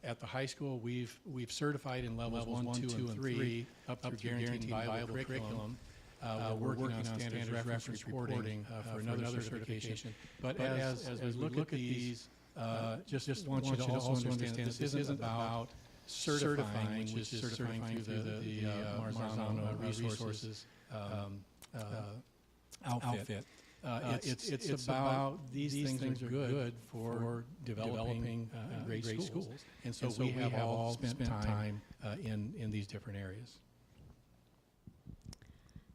At the high school, we've certified in levels 1, 2, and 3 up through guaranteed viable curriculum. We're working on standards reference reporting for another certification. But as we look at these, just want you to also understand this isn't about certifying, which is certifying through the Marzano resources outfit. It's about these things are good for developing great schools. And so we have all spent time in these different areas.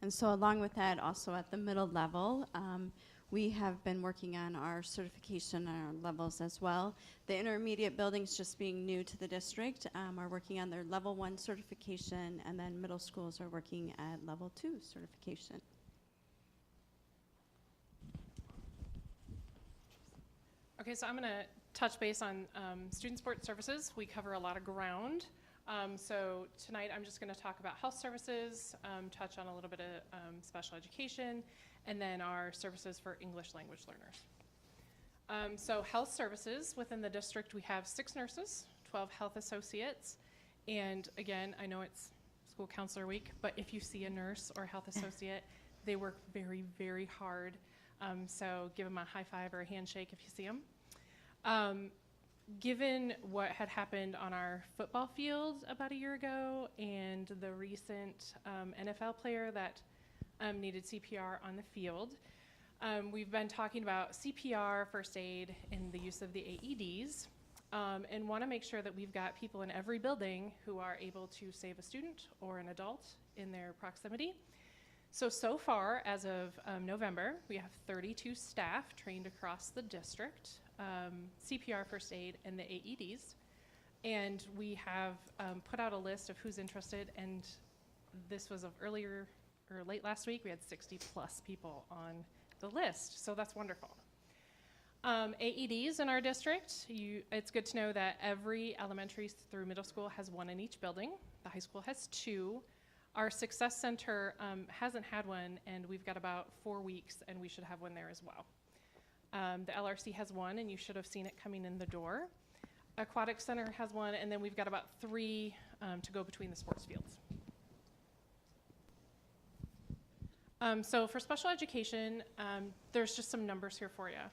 And so along with that, also at the middle level, we have been working on our certification and our levels as well. The intermediate buildings, just being new to the district, are working on their level 1 certification, and then middle schools are working at level 2 certification. Okay, so I'm going to touch base on student support services. We cover a lot of ground. So tonight I'm just going to talk about health services, touch on a little bit of special education, and then our services for English language learners. So health services, within the district we have 6 nurses, 12 health associates, and again, I know it's school counselor week, but if you see a nurse or health associate, they work very, very hard. So give them a high five or a handshake if you see them. Given what had happened on our football field about a year ago and the recent NFL player that needed CPR on the field, we've been talking about CPR, first aid, and the use of the AEDs, and want to make sure that we've got people in every building who are able to save a student or an adult in their proximity. So far, as of November, we have 32 staff trained across the district, CPR, first aid, and the AEDs. And we have put out a list of who's interested, and this was of earlier or late last week. We had 60 plus people on the list, so that's wonderful. AEDs in our district, it's good to know that every elementary through middle school has 1 in each building. The high school has 2. Our Success Center hasn't had one, and we've got about 4 weeks, and we should have one there as well. The LRC has 1, and you should have seen it coming in the door. Aquatic Center has 1, and then we've got about 3 to go between the sports fields. So for special education, there's just some numbers here for you.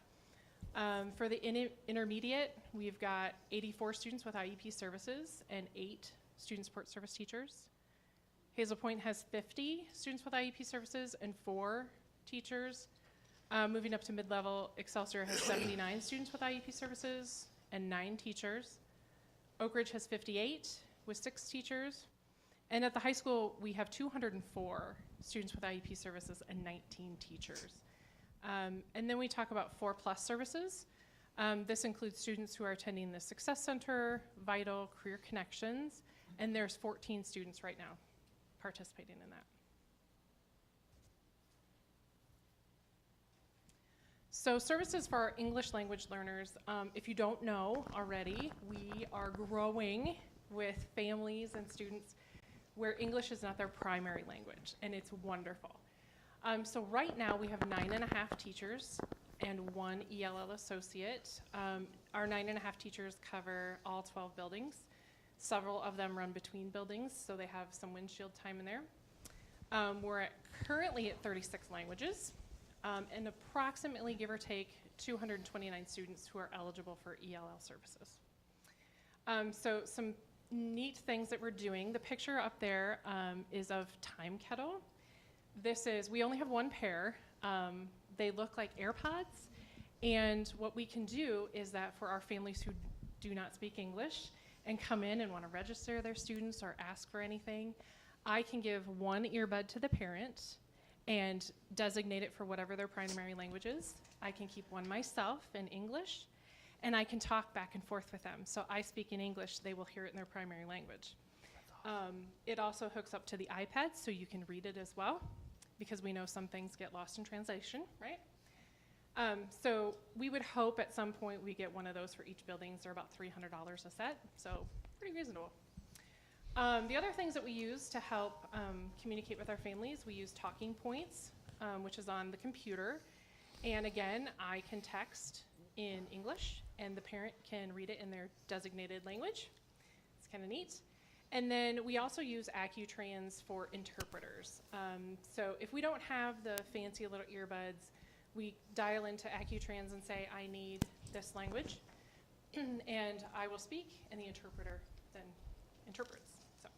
For the intermediate, we've got 84 students with IEP services and 8 student support service teachers. Hazel Point has 50 students with IEP services and 4 teachers. Moving up to mid-level, Excelsior has 79 students with IEP services and 9 teachers. Oak Ridge has 58 with 6 teachers. And at the high school, we have 204 students with IEP services and 19 teachers. And then we talk about 4+ services. This includes students who are attending the Success Center, Vital, Career Connections, and there's 14 students right now participating in that. So services for our English language learners, if you don't know already, we are growing with families and students where English is not their primary language, and it's wonderful. So right now we have 9.5 teachers and 1 ELL associate. Our 9.5 teachers cover all 12 buildings. Several of them run between buildings, so they have some windshield time in there. We're currently at 36 languages, and approximately, give or take, 229 students who are eligible for ELL services. So some neat things that we're doing. The picture up there is of Time Kettle. We only have 1 pair. They look like AirPods, and what we can do is that for our families who do not speak English and come in and want to register their students or ask for anything, I can give 1 earbud to the parent and designate it for whatever their primary language is. I can keep 1 myself in English, and I can talk back and forth with them. So I speak in English, they will hear it in their primary language. Awesome. It also hooks up to the iPad, so you can read it as well, because we know some things get lost in translation, right? So we would hope at some point we get 1 of those for each building. They're about $300 a set, so pretty reasonable. The other things that we use to help communicate with our families, we use talking points, which is on the computer. And again, I can text in English, and the parent can read it in their designated language. kind of neat. And then we also use AccuTrans for interpreters. So if we don't have the fancy little earbuds, we dial into AccuTrans and say, I need this language, and I will speak, and the interpreter then interprets. So.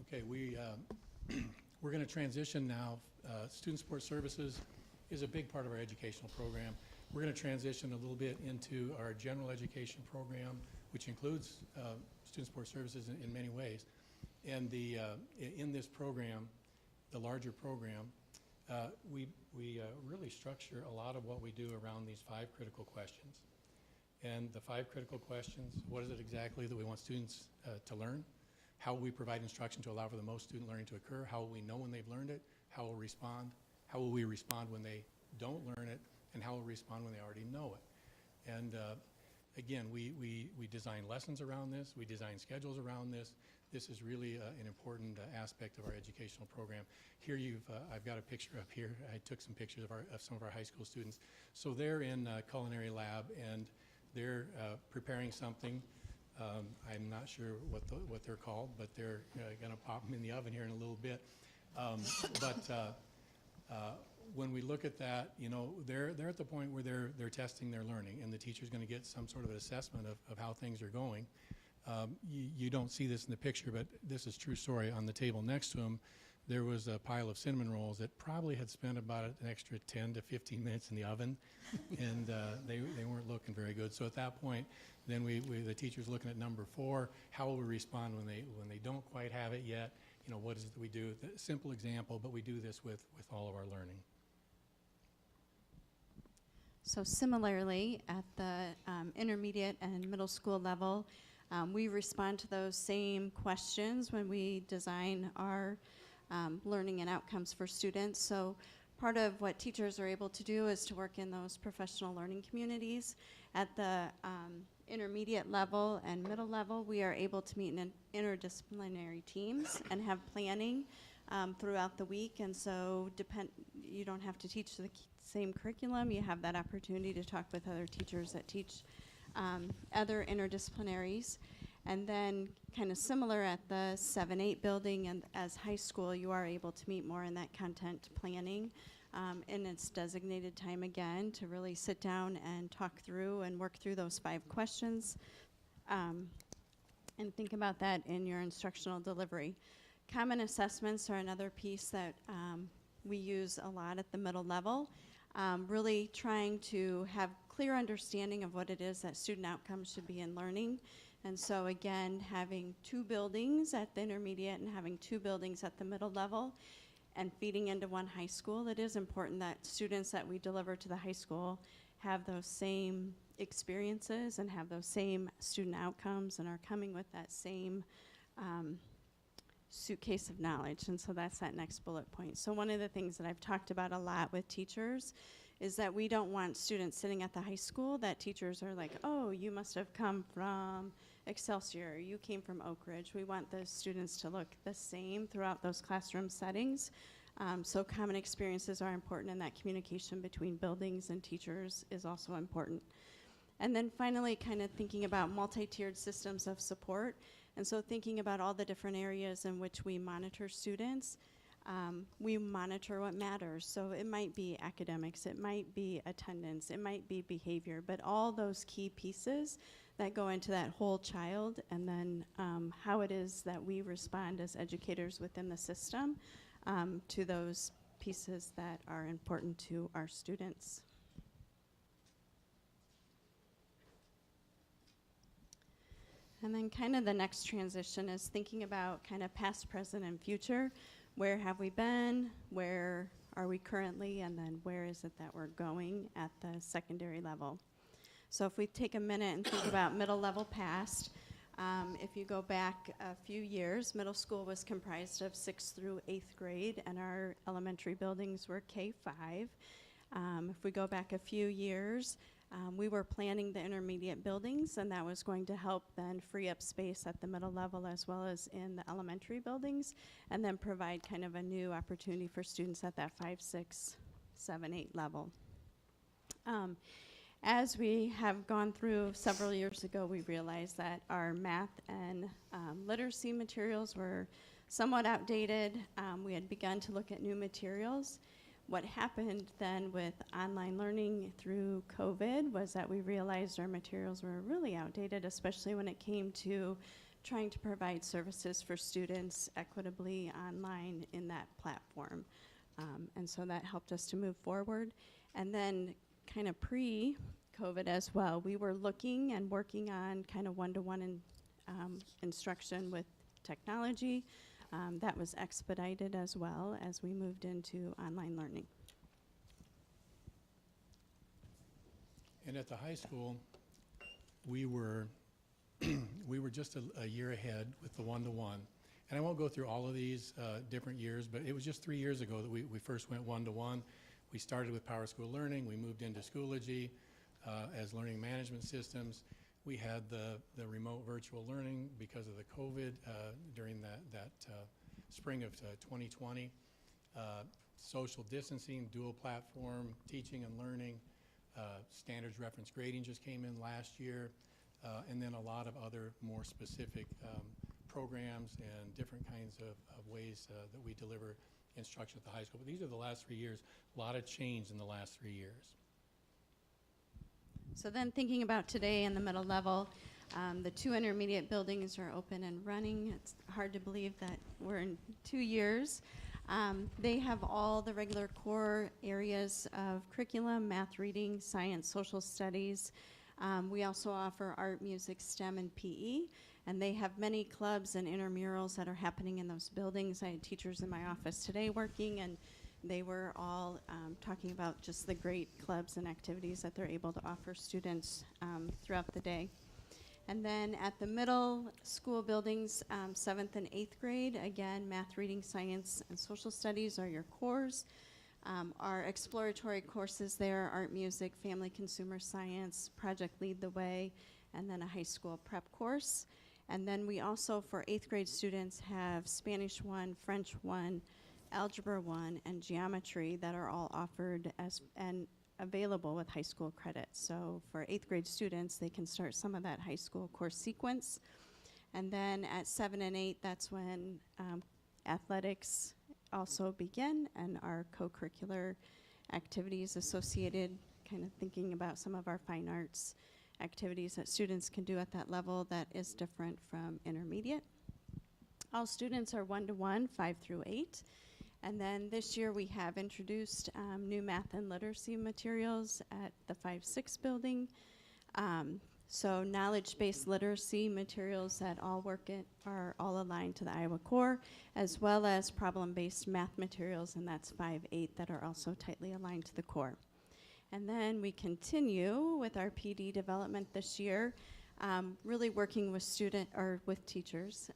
Okay, we're going to transition now. Student Support Services is a big part of our educational program. We're going to transition a little bit into our general education program, which includes Student Support Services in many ways. And in this program, the larger program, we really structure a lot of what we do around these 5 critical questions. And the 5 critical questions: what is it exactly that we want students to learn? How will we provide instruction to allow for the most student learning to occur? How will we know when they've learned it? How will we respond? How will we respond when they don't learn it? And how will we respond when they already know it? And again, we design lessons around this. We design schedules around this. This is really an important aspect of our educational program. Here I've got a picture up here. I took some pictures of some of our high school students. So they're in culinary lab, and they're preparing something. I'm not sure what they're called, but they're going to pop them in the oven here in a little bit. When we look at that, you know, they're at the point where they're testing their learning, and the teacher's going to get some sort of an assessment of how things are going. You don't see this in the picture, but this is true story. On the table next to him, there was a pile of cinnamon rolls that probably had spent about an extra 10 to 15 minutes in the oven, and they weren't looking very good. So at that point, then the teacher's looking at number 4. How will we respond when they don't quite have it yet? You know, what is it that we do? The simple example, but we do this with all of our learning. So similarly, at the intermediate and middle school level, we respond to those same questions when we design our learning and outcomes for students. So part of what teachers are able to do is to work in those professional learning communities. At the intermediate level and middle level, we are able to meet in interdisciplinary teams and have planning throughout the week. And so you don't have to teach the same curriculum. You have that opportunity to talk with other teachers that teach other interdisciplinaries. And then kind of similar at the 7-8 building and as high school, you are able to meet more in that content planning in its designated time again to really sit down and talk through and work through those 5 questions and think about that in your instructional delivery. Common assessments are another piece that we use a lot at the middle level, really trying to have clear understanding of what it is that student outcomes should be in learning. And so again, having 2 buildings at the intermediate and having 2 buildings at the middle level and feeding into one high school, it is important that students that we deliver to the high school have those same experiences and have those same student outcomes and are coming with that same suitcase of knowledge. And so that's that next bullet point. So one of the things that I've talked about a lot with teachers is that we don't want students sitting at the high school that teachers are like, oh, you must have come from Excelsior, you came from Oak Ridge. We want those students to look the same throughout those classroom settings. So common experiences are important, and that communication between buildings and teachers is also important. And then finally, kind of thinking about multi-tiered systems of support. And so thinking about all the different areas in which we monitor students, we monitor what matters. So it might be academics, it might be attendance, it might be behavior, but all those key pieces that go into that whole child, and then how it is that we respond as educators within the system to those pieces that are important to our students. And then kind of the next transition is thinking about kind of past, present, and future. Where have we been? Where are we currently? And then where is it that we're going at the secondary level? So if we take a minute and think about middle level past, if you go back a few years, middle school was comprised of 6th through 8th grade, and our elementary buildings were K-5. If we go back a few years, we were planning the intermediate buildings, and that was going to help then free up space at the middle level as well as in the elementary buildings, and then provide kind of a new opportunity for students at that 5, 6, 7, 8 level. as we have gone through several years ago, we realized that our math and literacy materials were somewhat outdated. We had begun to look at new materials. What happened then with online learning through COVID was that we realized our materials were really outdated, especially when it came to trying to provide services for students equitably online in that platform. And so that helped us to move forward. And then kind of pre-COVID as well, we were looking and working on kind of one-to-one instruction with technology. That was expedited as well as we moved into online learning. And at the high school, we were just a year ahead with the one-to-one. And I won't go through all of these different years, but it was just 3 years ago that we first went one-to-one. We started with Power School Learning. We moved into Schoology as learning management systems. We had the remote virtual learning because of the COVID during that spring of 2020. Social distancing, dual platform, teaching and learning. Standards reference grading just came in last year. And then a lot of other more specific programs and different kinds of ways that we deliver instruction at the high school. But these are the last 3 years. A lot of change in the last 3 years. So then thinking about today in the middle level, the 2 intermediate buildings are open and running. It's hard to believe that we're in 2 years. They have all the regular core areas of curriculum, math, reading, science, social studies. We also offer art, music, STEM, and PE. And they have many clubs and intramurals that are happening in those buildings. I had teachers in my office today working, and they were all talking about just the great clubs and activities that they're able to offer students throughout the day. And then at the middle school buildings, 7th and 8th grade, again, math, reading, science, and social studies are your cores. Our exploratory courses there, art, music, family, consumer science, project Lead the Way, and then a high school prep course. And then we also, for 8th grade students, have Spanish 1, French 1, Algebra 1, and Geometry that are all offered as and available with high school credits. So for 8th grade students, they can start some of that high school course sequence. And then at 7 and 8, that's when athletics also begin, and our co-curricular activities associated, kind of thinking about some of our fine arts activities that students can do at that level that is different from intermediate. All students are one-to-one, 5 through 8. And then this year we have introduced new math and literacy materials at the 5-6 building. So knowledge-based literacy materials that all are all aligned to the Iowa core, as well as problem-based math materials, and that's 5-8 that are also tightly aligned to the core. And then we continue with our PD development this year, really working with with teachers,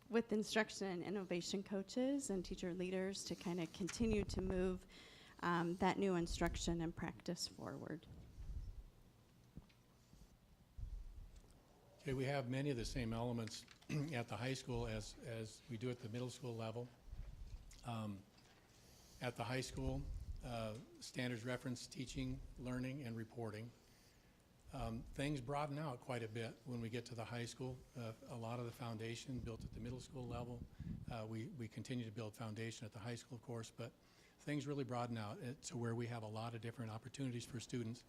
with instruction and innovation coaches and teacher leaders to kind of continue to move that new instruction and practice forward. Okay, we have many of the same elements at the high school as we do at the middle school level. At the high school, standards reference teaching, learning, and reporting. Things broaden out quite a bit when we get to the high school. A lot of the foundation built at the middle school level. We continue to build foundation at the high school, of course, but things really broaden out to where we have a lot of different opportunities for students.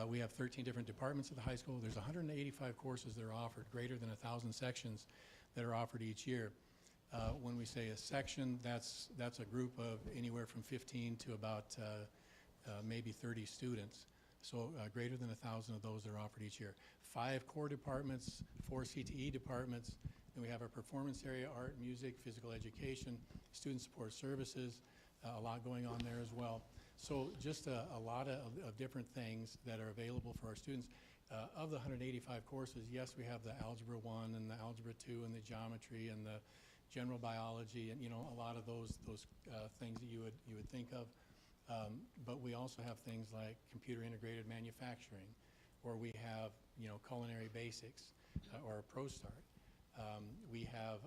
We have 13 different departments at the high school. There's 185 courses that are offered, greater than 1,000 sections that are offered each year. When we say a section, that's a group of anywhere from 15 to about maybe 30 students. So greater than 1,000 of those are offered each year. 5 core departments, 4 CTE departments. Then we have our performance area, art, music, physical education, student support services, a lot going on there as well. So just a lot of different things that are available for our students. Of the 185 courses, yes, we have the Algebra 1 and the Algebra 2 and the Geometry and the General Biology and, a lot of those things that you would think of. But we also have things like computer integrated manufacturing, or we have, culinary basics or a Pro Start. We have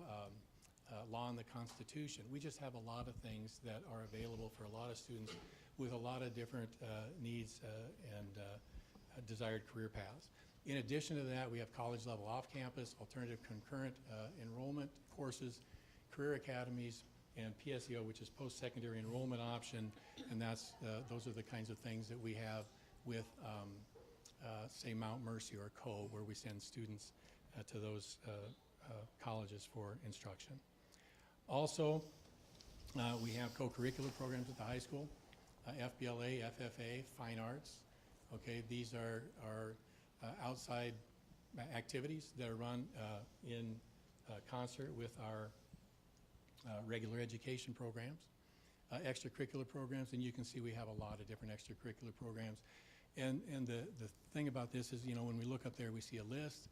law and the Constitution. We just have a lot of things that are available for a lot of students with a lot of different needs and desired career paths. In addition to that, we have college level off-campus, alternative concurrent enrollment courses, career academies, and PSEO, which is post-secondary enrollment option, and that's those are the kinds of things that we have with, say, Mount Mercy or Cove, where we send students to those colleges for instruction. Also, we have co-curricular programs at the high school, FBLA, FFA, Fine Arts. Okay, these are outside activities that are run in concert with our regular education programs, extracurricular programs, and you can see we have a lot of different extracurricular programs. And the thing about this is, you know, when we look up there, we see a list,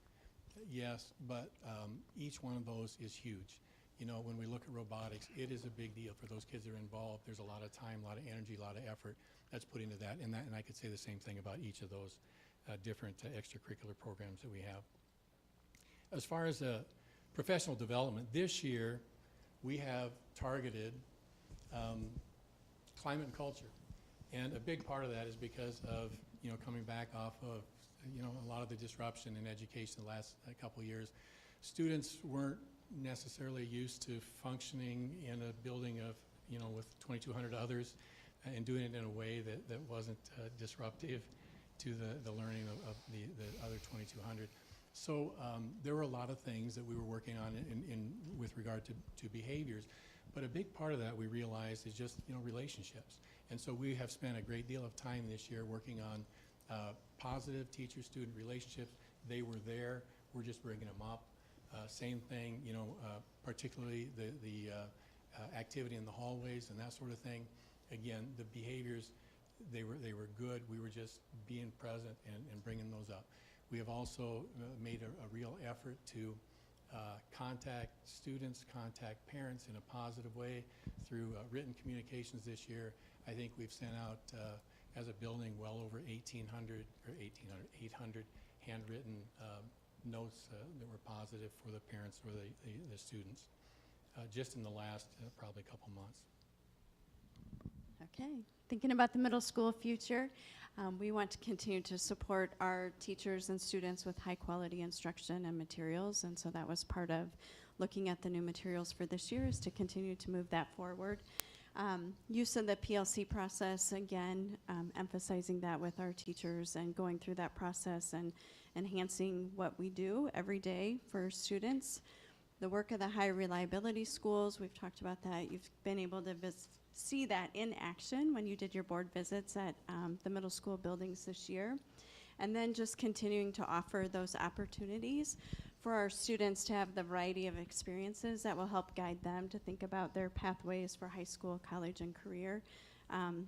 yes, but each one of those is huge. You know, when we look at robotics, it is a big deal for those kids that are involved. There's a lot of time, a lot of energy, a lot of effort that's put into that, and I could say the same thing about each of those different extracurricular programs that we have. As far as professional development, this year we have targeted climate and culture, and a big part of that is because of, you know, coming back off of, you know, a lot of the disruption in education the last couple of years. Students weren't necessarily used to functioning in a building of, you know, with 2,200 others and doing it in a way that wasn't disruptive to the learning of the other 2,200. So there were a lot of things that we were working on with regard to behaviors, but a big part of that we realized is just, you know, relationships. And so we have spent a great deal of time this year working on positive teacher-student relationships. They were there, we're just bringing them up. Same thing, you know, particularly the activity in the hallways and that sort of thing. Again, the behaviors, they were good. We were just being present and bringing those up. We have also made a real effort to contact students, contact parents in a positive way through written communications this year. I think we've sent out, as a building, well over 800 handwritten notes that were positive for the parents or the students, just in the last probably couple months. Okay, thinking about the middle school future, we want to continue to support our teachers and students with high quality instruction and materials, and so that was part of looking at the new materials for this year, is to continue to move that forward. Use of the PLC process, again, emphasizing that with our teachers and going through that process and enhancing what we do every day for students. The work of the high reliability schools, we've talked about that. You've been able to see that in action when you did your board visits at the middle school buildings this year. And then just continuing to offer those opportunities for our students to have the variety of experiences that will help guide them to think about their pathways for high school, college, and career.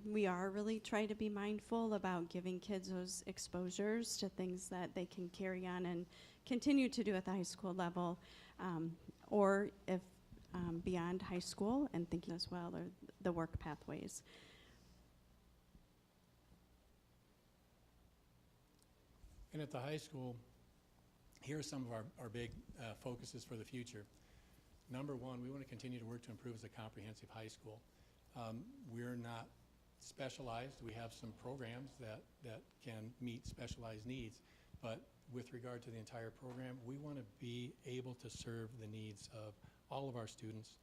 We are really trying to be mindful about giving kids those exposures to things that they can carry on and continue to do at the high school level, or if beyond high school, and thinking as well, or the work pathways. And at the high school, here are some of our big focuses for the future. Number one, we want to continue to work to improve as a comprehensive high school. We're not specialized. We have some programs that can meet specialized needs, but with regard to the entire program, we want to be able to serve the needs of all of our students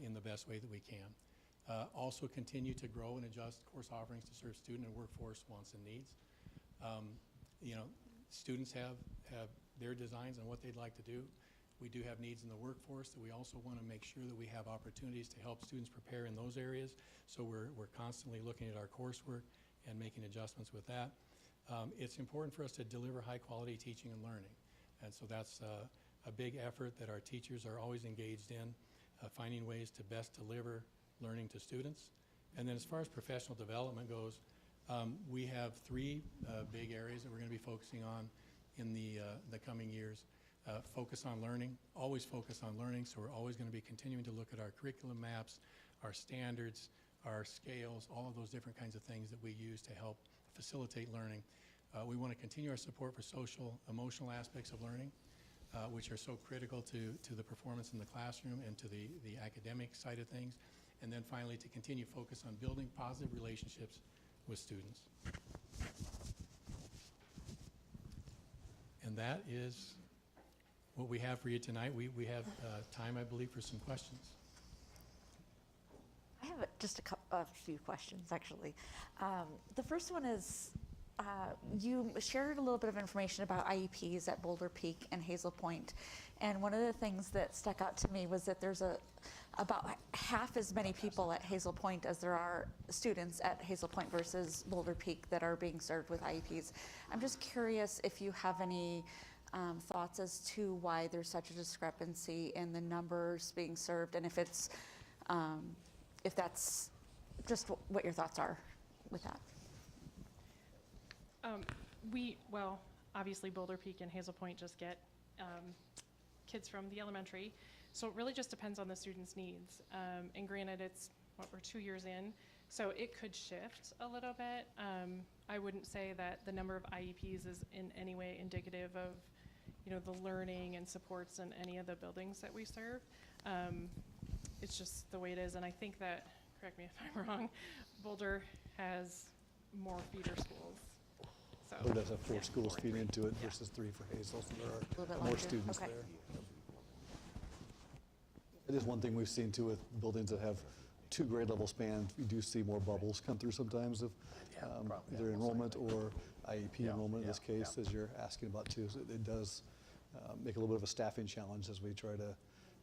in the best way that we can. Also continue to grow and adjust course offerings to serve student and workforce wants and needs. You know, students have their designs on what they'd like to do. We do have needs in the workforce that we also want to make sure that we have opportunities to help students prepare in those areas. So we're constantly looking at our coursework and making adjustments with that. It's important for us to deliver high quality teaching and learning. And so that's a big effort that our teachers are always engaged in, finding ways to best deliver learning to students. And then as far as professional development goes, we have three big areas that we're going to be focusing on in the coming years. Focus on learning, always focus on learning, so we're always going to be continuing to look at our curriculum maps, our standards, our scales, all of those different kinds of things that we use to help facilitate learning. We want to continue our support for social, emotional aspects of learning, which are so critical to the performance in the classroom and to the academic side of things. And then finally, to continue focus on building positive relationships with students. that is what we have for you tonight. We have time, I believe, for some questions. I have just a few questions, actually. The first one is, you shared a little bit of information about IEPs at Boulder Peak and Hazel Point, and one of the things that stuck out to me was that there's about half as many people at Hazel Point as there are students at Hazel Point versus Boulder Peak that are being served with IEPs. I'm just curious if you have any thoughts as to why there's such a discrepancy in the numbers being served, and if it's if that's just what your thoughts are with that. Well, obviously Boulder Peak and Hazel Point just get kids from the elementary, so it really just depends on the student's needs. And granted, we're 2 years in, so it could shift a little bit. I wouldn't say that the number of IEPs is in any way indicative of, the learning and supports in any of the buildings that we serve. It's just the way it is, and I think that, correct me if I'm wrong, Boulder has more feeder schools. So, It does have 4 schools feed into it versus 3 for Hazel, so there are more students there. It is one thing we've seen too with buildings that have 2 grade level spans. We do see more bubbles come through sometimes of either enrollment or IEP enrollment in this case, as you're asking about too. So it does make a little bit of a staffing challenge as we try to,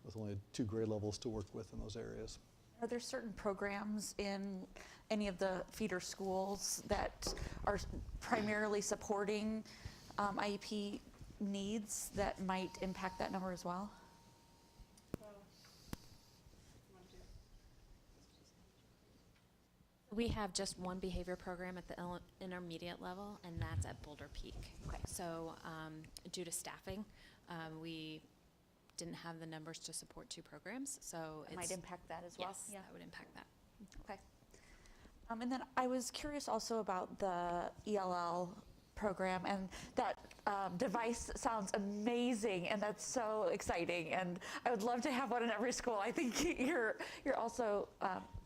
with only 2 grade levels to work with in those areas. Are there certain programs in any of the feeder schools that are primarily supporting IEP needs that might impact that number as well? We have just one behavior program at the intermediate level, and that's at Boulder Peak. Okay. So due to staffing, we didn't have the numbers to support 2 programs, so It might impact that as well? Yes, that would impact that. Okay. And then I was curious also about the ELL program, and that device sounds amazing, and that's so exciting, and I would love to have one in every school. I think you're also,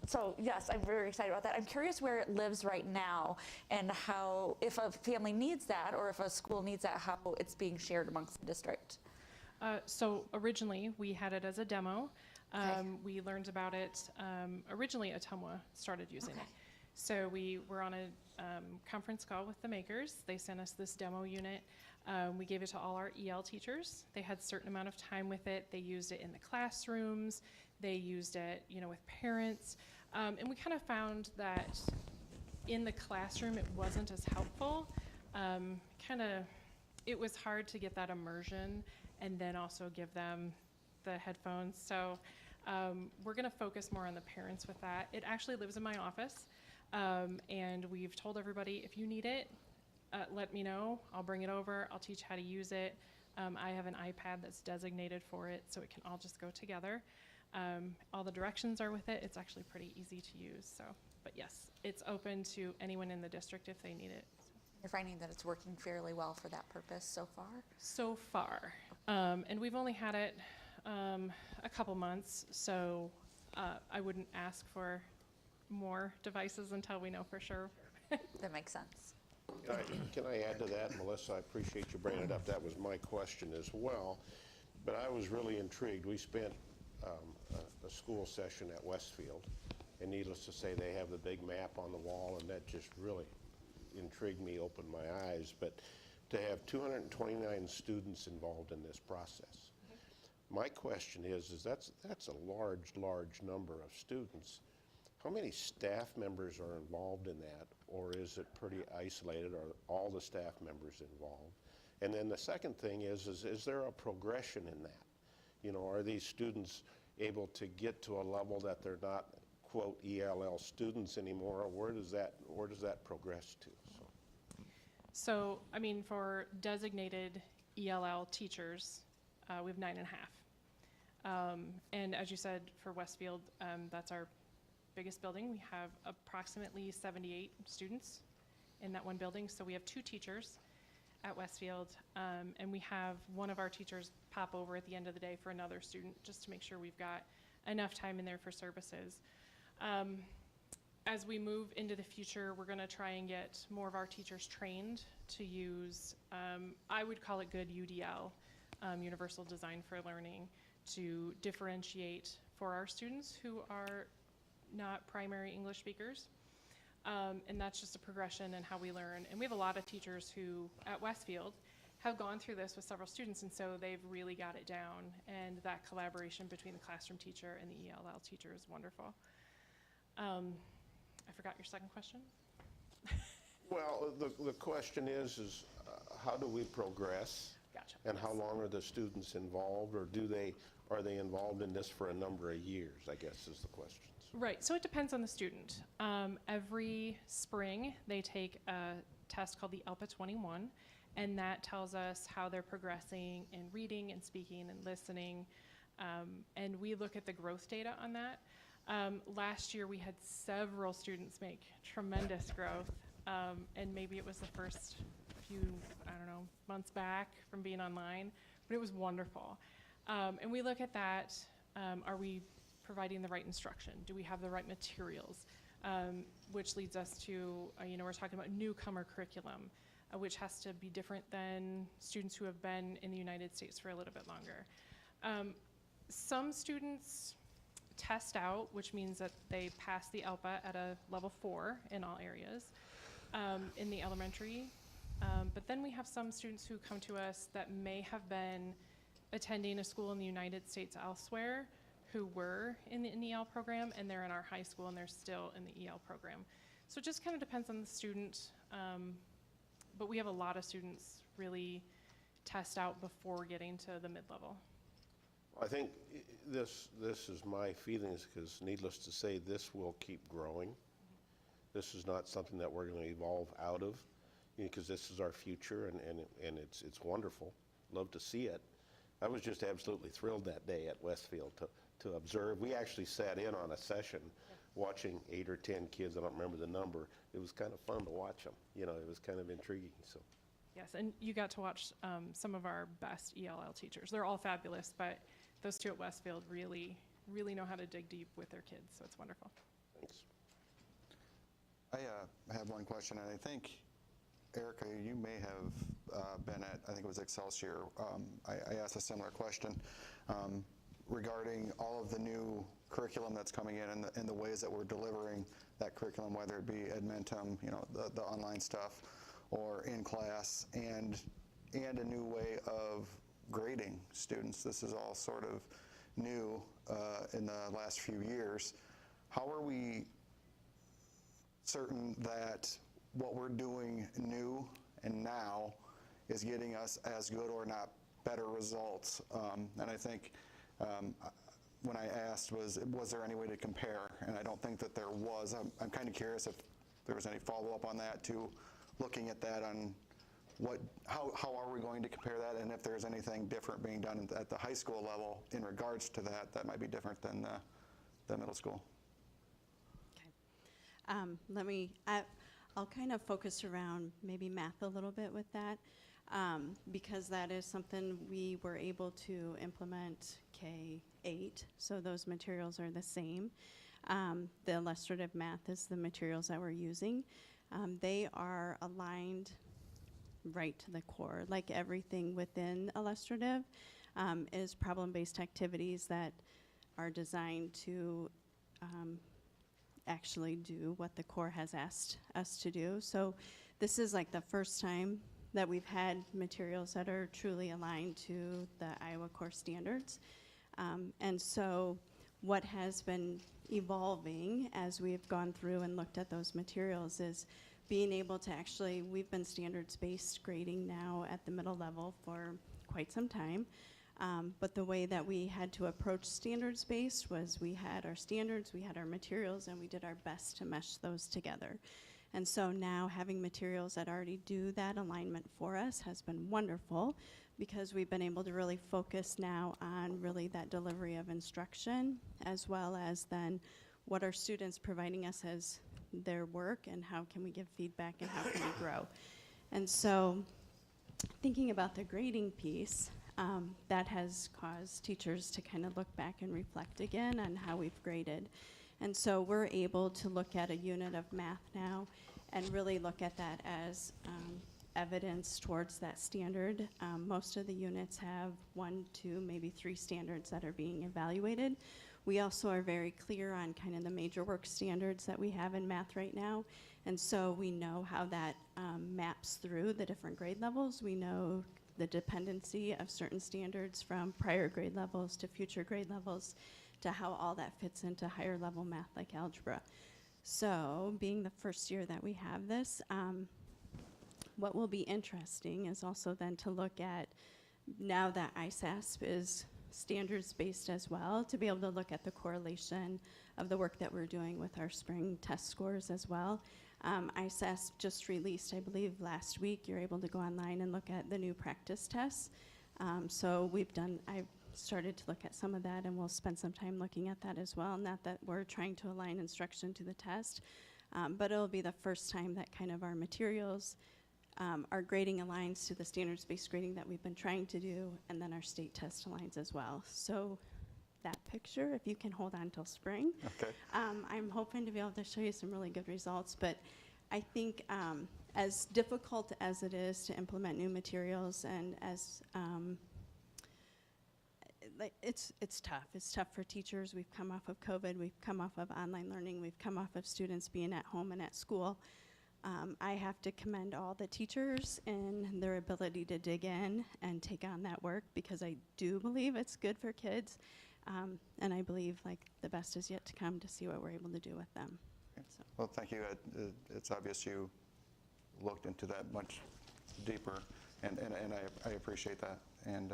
so yes, I'm very excited about that. I'm curious where it lives right now, and how, if a family needs that, or if a school needs that, how it's being shared amongst the district. So originally, we had it as a demo. Okay. We learned about it, originally Atumwa started using it. So we were on a conference call with the makers. They sent us this demo unit. We gave it to all our EL teachers. They had a certain amount of time with it. They used it in the classrooms. They used it, with parents. And we kind of found that in the classroom, it wasn't as helpful. It was hard to get that immersion and then also give them the headphones. So we're gonna focus more on the parents with that. It actually lives in my office, and we've told everybody, if you need it, let me know. I'll bring it over. I'll teach how to use it. I have an iPad that's designated for it, so it can all just go together. All the directions are with it. It's actually pretty easy to use. So, but yes, it's open to anyone in the district if they need it. You're finding that it's working fairly well for that purpose so far? So far. And we've only had it a couple months, so I wouldn't ask for more devices until we know for sure. That makes sense. Can I add to that, Melissa? I appreciate you bringing it up. That was my question as well. But I was really intrigued. We spent a school session at Westfield, and needless to say, they have the big map on the wall, and that just really intrigued me, opened my eyes. But to have 229 students involved in this process, my question is that's a large number of students. How many staff members are involved in that, or is it pretty isolated? Are all the staff members involved? And then the second thing is there a progression in that? Are these students able to get to a level that they're not, quote, ELL students anymore, or where does that progress to? So, for designated ELL teachers, we have 9.5. And as you said, for Westfield, that's our biggest building. We have approximately 78 students in that one building. So we have 2 teachers at Westfield, and we have one of our teachers pop over at the end of the day for another student, just to make sure we've got enough time in there for services. As we move into the future, we're going to try and get more of our teachers trained to use, I would call it good UDL, Universal Design for Learning, to differentiate for our students who are not primary English speakers. And that's just a progression in how we learn. And we have a lot of teachers who, at Westfield, have gone through this with several students, and so they've really got it down. And that collaboration between the classroom teacher and the ELL teacher is wonderful. I forgot your second question. Well, the question is how do we progress? Gotcha. And how long are the students involved, or are they involved in this for a number of years, I guess is the question. Right, so it depends on the student. Every spring, they take a test called the ELPA 21, and that tells us how they're progressing in reading and speaking and listening, and we look at the growth data on that. Last year, we had several students make tremendous growth, and maybe it was the first few, I don't know, months back from being online, but it was wonderful. And we look at that, are we providing the right instruction? Do we have the right materials? Which leads us to, we're talking about newcomer curriculum, which has to be different than students who have been in the United States for a little bit longer. Some students test out, which means that they pass the ELPA at a level 4 in all areas in the elementary. But then we have some students who come to us that may have been attending a school in the United States elsewhere, who were in the EL program, and they're in our high school and they're still in the EL program. So it just kind of depends on the student, but we have a lot of students really test out before getting to the mid-level. I think this is my feelings, because needless to say, this will keep growing. This is not something that we're going to evolve out of, because this is our future, and it's wonderful. Love to see it. I was just absolutely thrilled that day at Westfield to observe. We actually sat in on a session watching 8 or 10 kids. I don't remember the number. It was kind of fun to watch them. It was kind of intriguing. So. Yes, and you got to watch some of our best ELL teachers. They're all fabulous, but those two at Westfield really, really know how to dig deep with their kids, so it's wonderful. Thanks. I have one question, and I think, Erica, you may have been at, I think it was Excelsior. I asked a similar question regarding all of the new curriculum that's coming in and the ways that we're delivering that curriculum, whether it be Edmentum, the online stuff, or in class, and a new way of grading students. This is all sort of new in the last few years. How are we certain that what we're doing new and now is getting us as good or not better results? And I think when I asked was there any way to compare? And I don't think that there was. I'm kind of curious if there was any follow-up on that, to looking at that on how are we going to compare that, and if there's anything different being done at the high school level in regards to that might be different than the middle school. Okay. I'll kind of focus around maybe math a little bit with that, because that is something we were able to implement K-8, so those materials are the same. The illustrative math is the materials that we're using. They are aligned right to the core. Like everything within illustrative is problem-based activities that are designed to actually do what the core has asked us to do. So this is like the first time that we've had materials that are truly aligned to the Iowa core standards. And so what has been evolving as we've gone through and looked at those materials is being able to actually, we've been standards-based grading now at the middle level for quite some time. But the way that we had to approach standards-based was we had our standards, we had our materials, and we did our best to mesh those together. And so now having materials that already do that alignment for us has been wonderful, because we've been able to really focus now on really that delivery of instruction, as well as then what are students providing us as their work, and how can we give feedback, and how can we grow. And so thinking about the grading piece, that has caused teachers to kind of look back and reflect again on how we've graded. And so we're able to look at a unit of math now and really look at that as evidence towards that standard. Most of the units have 1, 2, maybe 3 standards that are being evaluated. We also are very clear on kind of the major work standards that we have in math right now. And so we know how that maps through the different grade levels. We know the dependency of certain standards from prior grade levels to future grade levels to how all that fits into higher level math like algebra. So being the first year that we have this, what will be interesting is also then to look at, now that ISASP is standards-based as well, to be able to look at the correlation of the work that we're doing with our spring test scores as well. ISASP just released, I believe last week, you're able to go online and look at the new practice tests. So I've started to look at some of that, and we'll spend some time looking at that as well. Not that we're trying to align instruction to the test, but it'll be the first time that kind of our materials, our grading aligns to the standards-based grading that we've been trying to do, and then our state test aligns as well. So that picture, if you can hold on till spring. Okay. I'm hoping to be able to show you some really good results, but I think as difficult as it is to implement new materials, and as it's tough. It's tough for teachers. We've come off of COVID. We've come off of online learning. We've come off of students being at home and at school. I have to commend all the teachers and their ability to dig in and take on that work, because I do believe it's good for kids. And I believe the best is yet to come to see what we're able to do with them. Okay. So. Well, thank you. It's obvious you looked into that much deeper, and I appreciate that. And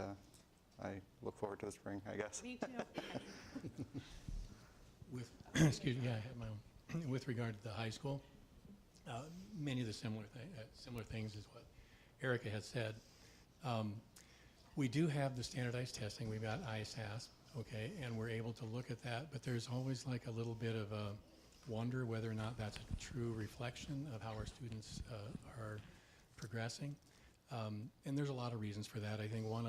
I look forward to the spring, I guess. Me too. Excuse me, I have my own. With regard to the high school, many of the similar things is what Erica has said. We do have the standardized testing. We've got ISASP, okay, and we're able to look at that, but there's always a little bit of a wonder whether or not that's a true reflection of how our students are progressing. And there's a lot of reasons for that. I think one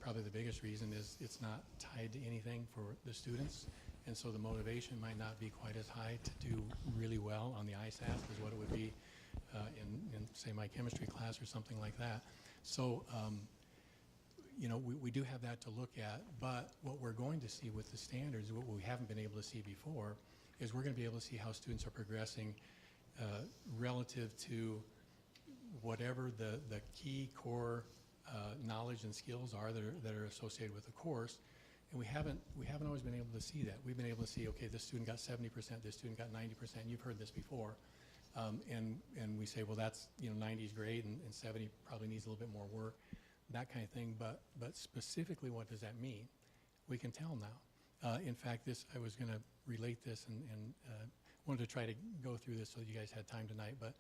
probably the biggest reason is it's not tied to anything for the students, and so the motivation might not be quite as high to do really well on the ISASP as what it would be in say my chemistry class or something like that. So we do have that to look at, but what we're going to see with the standards, what we haven't been able to see before, is we're going to be able to see how students are progressing relative to whatever the key core knowledge and skills are that are associated with the course. And we haven't always been able to see that. We've been able to see, okay, this student got 70%, this student got 90%. You've heard this before, and we say, well, that's 90 is great, and 70 probably needs a little bit more work, that kind of thing. But specifically, what does that mean? We can tell now. In fact, I was going to relate this, and wanted to try to go through this so you guys had time tonight. But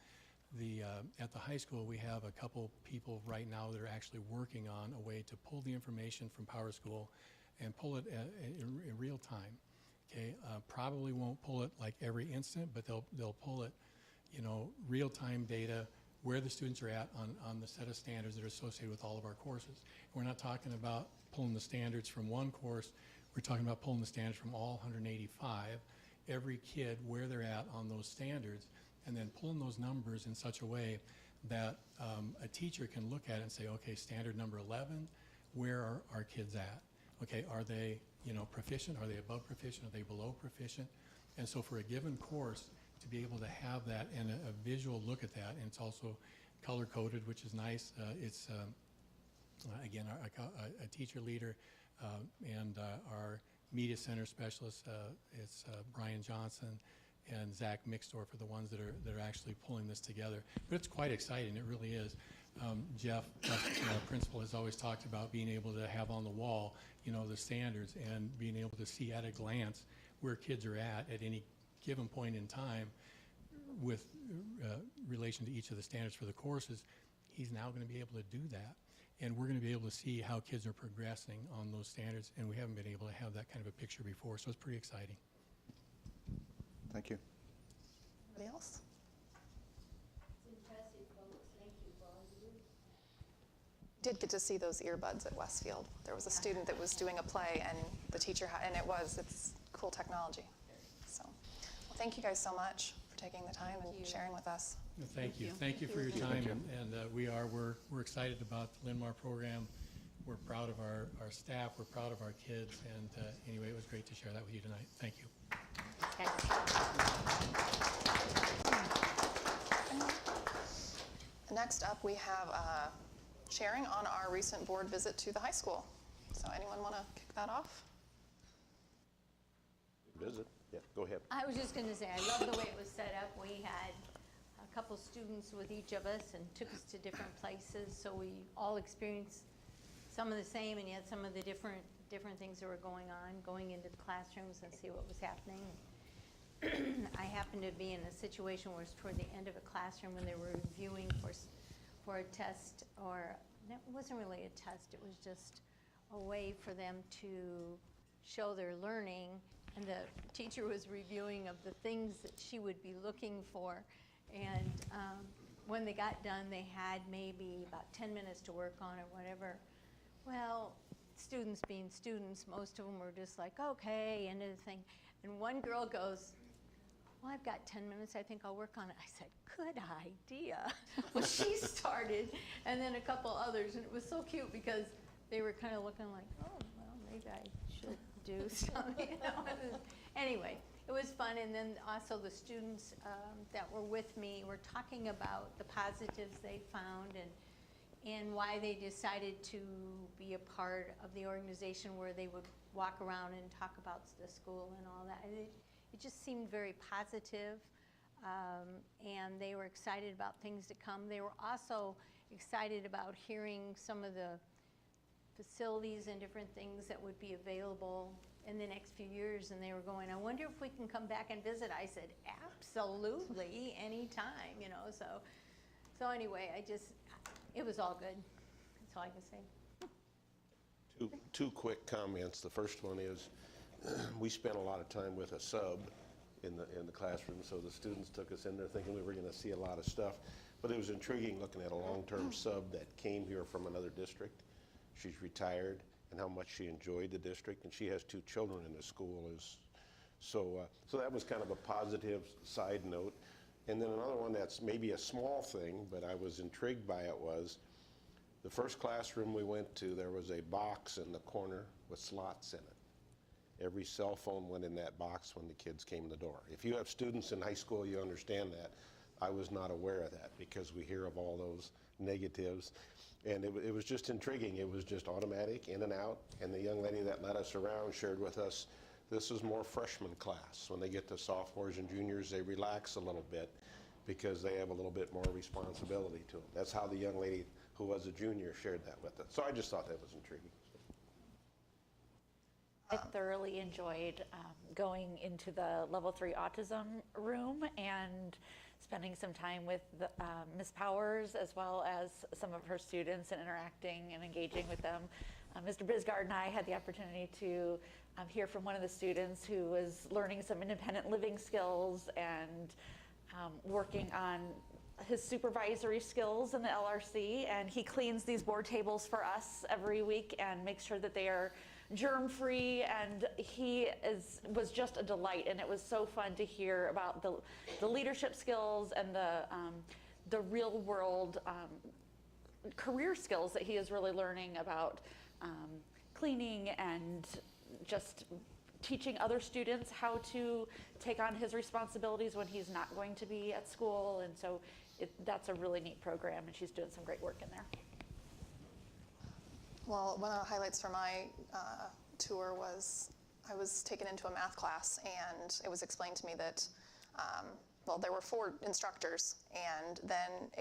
at the high school, we have a couple people right now that are actually working on a way to pull the information from PowerSchool and pull it in real time. Okay, probably won't pull it every instant, but they'll pull it, real time data where the students are at on the set of standards that are associated with all of our courses. We're not talking about pulling the standards from one course. We're talking about pulling the standards from all 185, every kid where they're at on those standards, and then pulling those numbers in such a way that a teacher can look at it and say, okay, standard number 11, where are our kids at? Okay, are they proficient? Are they above proficient? Are they below proficient? And so for a given course, to be able to have that and a visual look at that, and it's also color-coded, which is nice. It's, again, a teacher leader and our media center specialist, it's Brian Johnson and Zach Mixdorf are the ones that are actually pulling this together. But it's quite exciting, it really is. Jeff, our principal, has always talked about being able to have on the wall, the standards, and being able to see at a glance where kids are at any given point in time with relation to each of the standards for the courses. He's now going to be able to do that. And we're going to be able to see how kids are progressing on those standards, and we haven't been able to have that kind of a picture before, so it's pretty exciting. Thank you. Anybody else? Did get to see those earbuds at Westfield. There was a student that was doing a play, and the teacher it's cool technology. So Thank you guys so much for taking the time and sharing with us. Well, thank you. Thank you for your time, and we're excited about the Linn-Mar program. We're proud of our staff, we're proud of our kids, and anyway, it was great to share that with you tonight. Thank you. Next up, we have sharing on our recent board visit to the high school. So anyone want to kick that off? Visit? Yeah, go ahead. I was just going to say, I love the way it was set up. We had a couple students with each of us and took us to different places, so we all experienced some of the same and yet some of the different things that were going on, going into the classrooms and see what was happening. I happened to be in a situation where it was toward the end of a classroom when they were reviewing for a test, or it wasn't really a test, it was just a way for them to show their learning, and the teacher was reviewing of the things that she would be looking for, and when they got done they had maybe about 10 minutes to work on it, whatever. Well, students being students, most of them were just like, okay, end of the thing. And one girl goes, well, I've got 10 minutes, I think I'll work on it. I said, good idea. Well, she started, and then a couple others, and it was so cute because they were kind of looking like, oh, well, maybe I should do something, you know. Anyway, it was fun, and then also the students that were with me were talking about the positives they found and why they decided to be a part of the organization where they would walk around and talk about the school and all that. It just seemed very positive, and they were excited about things to come. They were also excited about hearing some of the facilities and different things that would be available in the next few years, and they were going, I wonder if we can come back and visit. I said, absolutely, anytime, you know. So anyway, it was all good. That's all I can say. Two quick comments. The first one is we spent a lot of time with a sub in the classroom, so the students took us in there thinking we were going to see a lot of stuff, but it was intriguing looking at a long-term sub that came here from another district. She's retired, and how much she enjoyed the district, and she has 2 children in the school. So that was kind of a positive side note. And then another one that's maybe a small thing, but I was intrigued by it, was the first classroom we went to, there was a box in the corner with slots in it. Every cell phone went in that box when the kids came in the door. If you have students in high school, you understand that. I was not aware of that because we hear of all those negatives. And it was just intriguing. It was just automatic, in and out. And the young lady that led us around shared with us, this is more freshman class. When they get to sophomores and juniors, they relax a little bit because they have a little bit more responsibility to them. That's how the young lady who was a junior shared that with us. So I just thought that was intriguing. I thoroughly enjoyed going into the level 3 autism room and spending some time with Ms. Powers as well as some of her students and interacting and engaging with them. Mr. Bisgard and I had the opportunity to hear from one of the students who was learning some independent living skills and working on his supervisory skills in the LRC, and he cleans these board tables for us every week and makes sure that they are germ-free, and he was just a delight, and it was so fun to hear about the leadership skills and the real-world career skills that he is really learning about cleaning and just teaching other students how to take on his responsibilities when he's not going to be at school, and so that's a really neat program, and she's doing some great work in there. Well, one of the highlights for my tour was I was taken into a math class, and it was explained to me that, well, there were 4 instructors, and then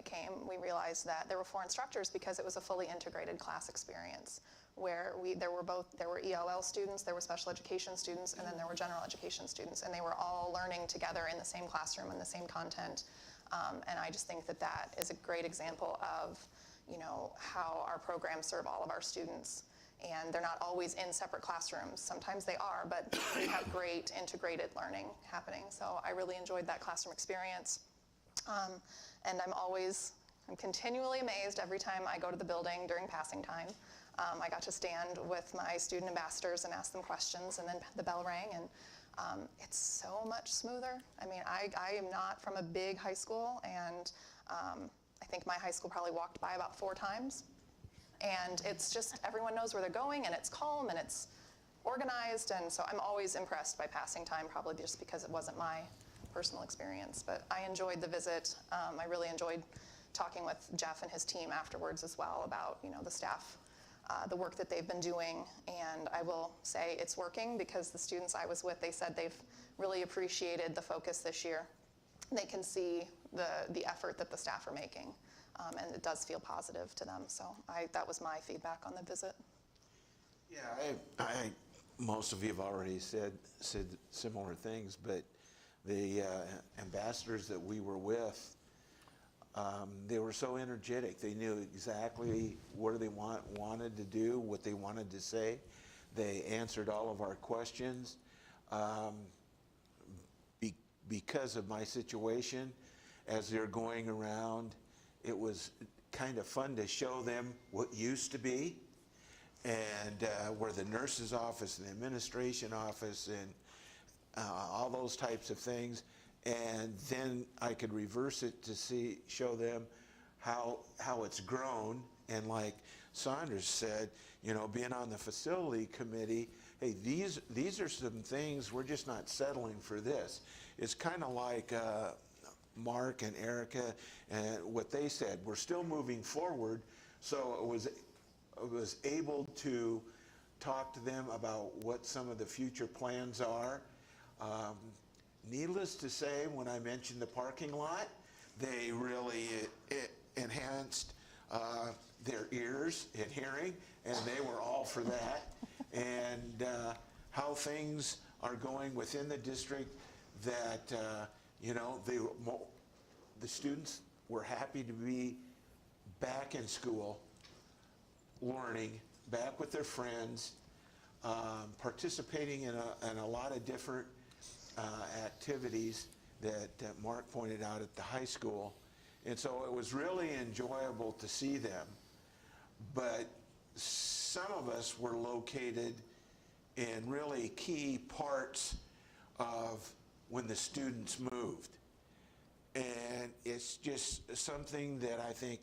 we realized that there were 4 instructors because it was a fully integrated class experience where there were ELL students, there were special education students, and then there were general education students, and they were all learning together in the same classroom and the same content. And I just think that that is a great example of, you know, how our programs serve all of our students. And they're not always in separate classrooms. Sometimes they are, but we have great integrated learning happening. So I really enjoyed that classroom experience. And I'm continually amazed every time I go to the building during passing time. I got to stand with my student ambassadors and ask them questions, and then the bell rang, and It's so much smoother. I mean, I am not from a big high school, and I think my high school probably walked by about 4 times. And it's just, everyone knows where they're going, and it's calm, and it's organized, and so I'm always impressed by passing time, probably just because it wasn't my personal experience. But I enjoyed the visit. I really enjoyed talking with Jeff and his team afterwards as well about, you know, the staff, the work that they've been doing. And I will say it's working, because the students I was with, they said they've really appreciated the focus this year. They can see the effort that the staff are making, and it does feel positive to them. So that was my feedback on the visit. Yeah, most of you have already said similar things, but the ambassadors that we were with, they were so energetic. They knew exactly what they wanted to do, what they wanted to say. They answered all of our questions. Because of my situation, as they're going around, it was kind of fun to show them what used to be, and where the nurse's office and the administration office and all those types of things. And then I could reverse it to show them how it's grown. And like Saunders said, you know, being on the facility committee, hey, these are some things, we're just not settling for this. It's kind of like Mark and Erica and what they said. We're still moving forward, so I was able to talk to them about what some of the future plans are. Needless to say, when I mentioned the parking lot, they really enhanced their ears and hearing, and they were all for that. And how things are going within the district, that you know, the students were happy to be back in school, learning, back with their friends, participating in a lot of different activities that Mark pointed out at the high school. And so it was really enjoyable to see them. But some of us were located in really key parts of when the students moved. And it's just something that I think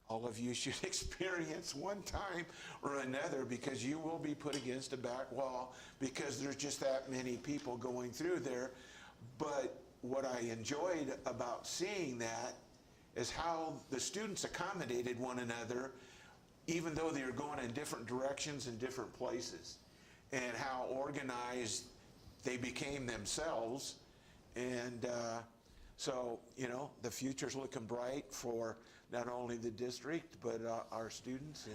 all of you should experience one time or another, because you will be put against a back wall because there's just that many people going through there. But what I enjoyed about seeing that is how the students accommodated one another, even though they were going in different directions and different places, and how organized they became themselves. And so, you know, the future's looking bright for not only the district, but our students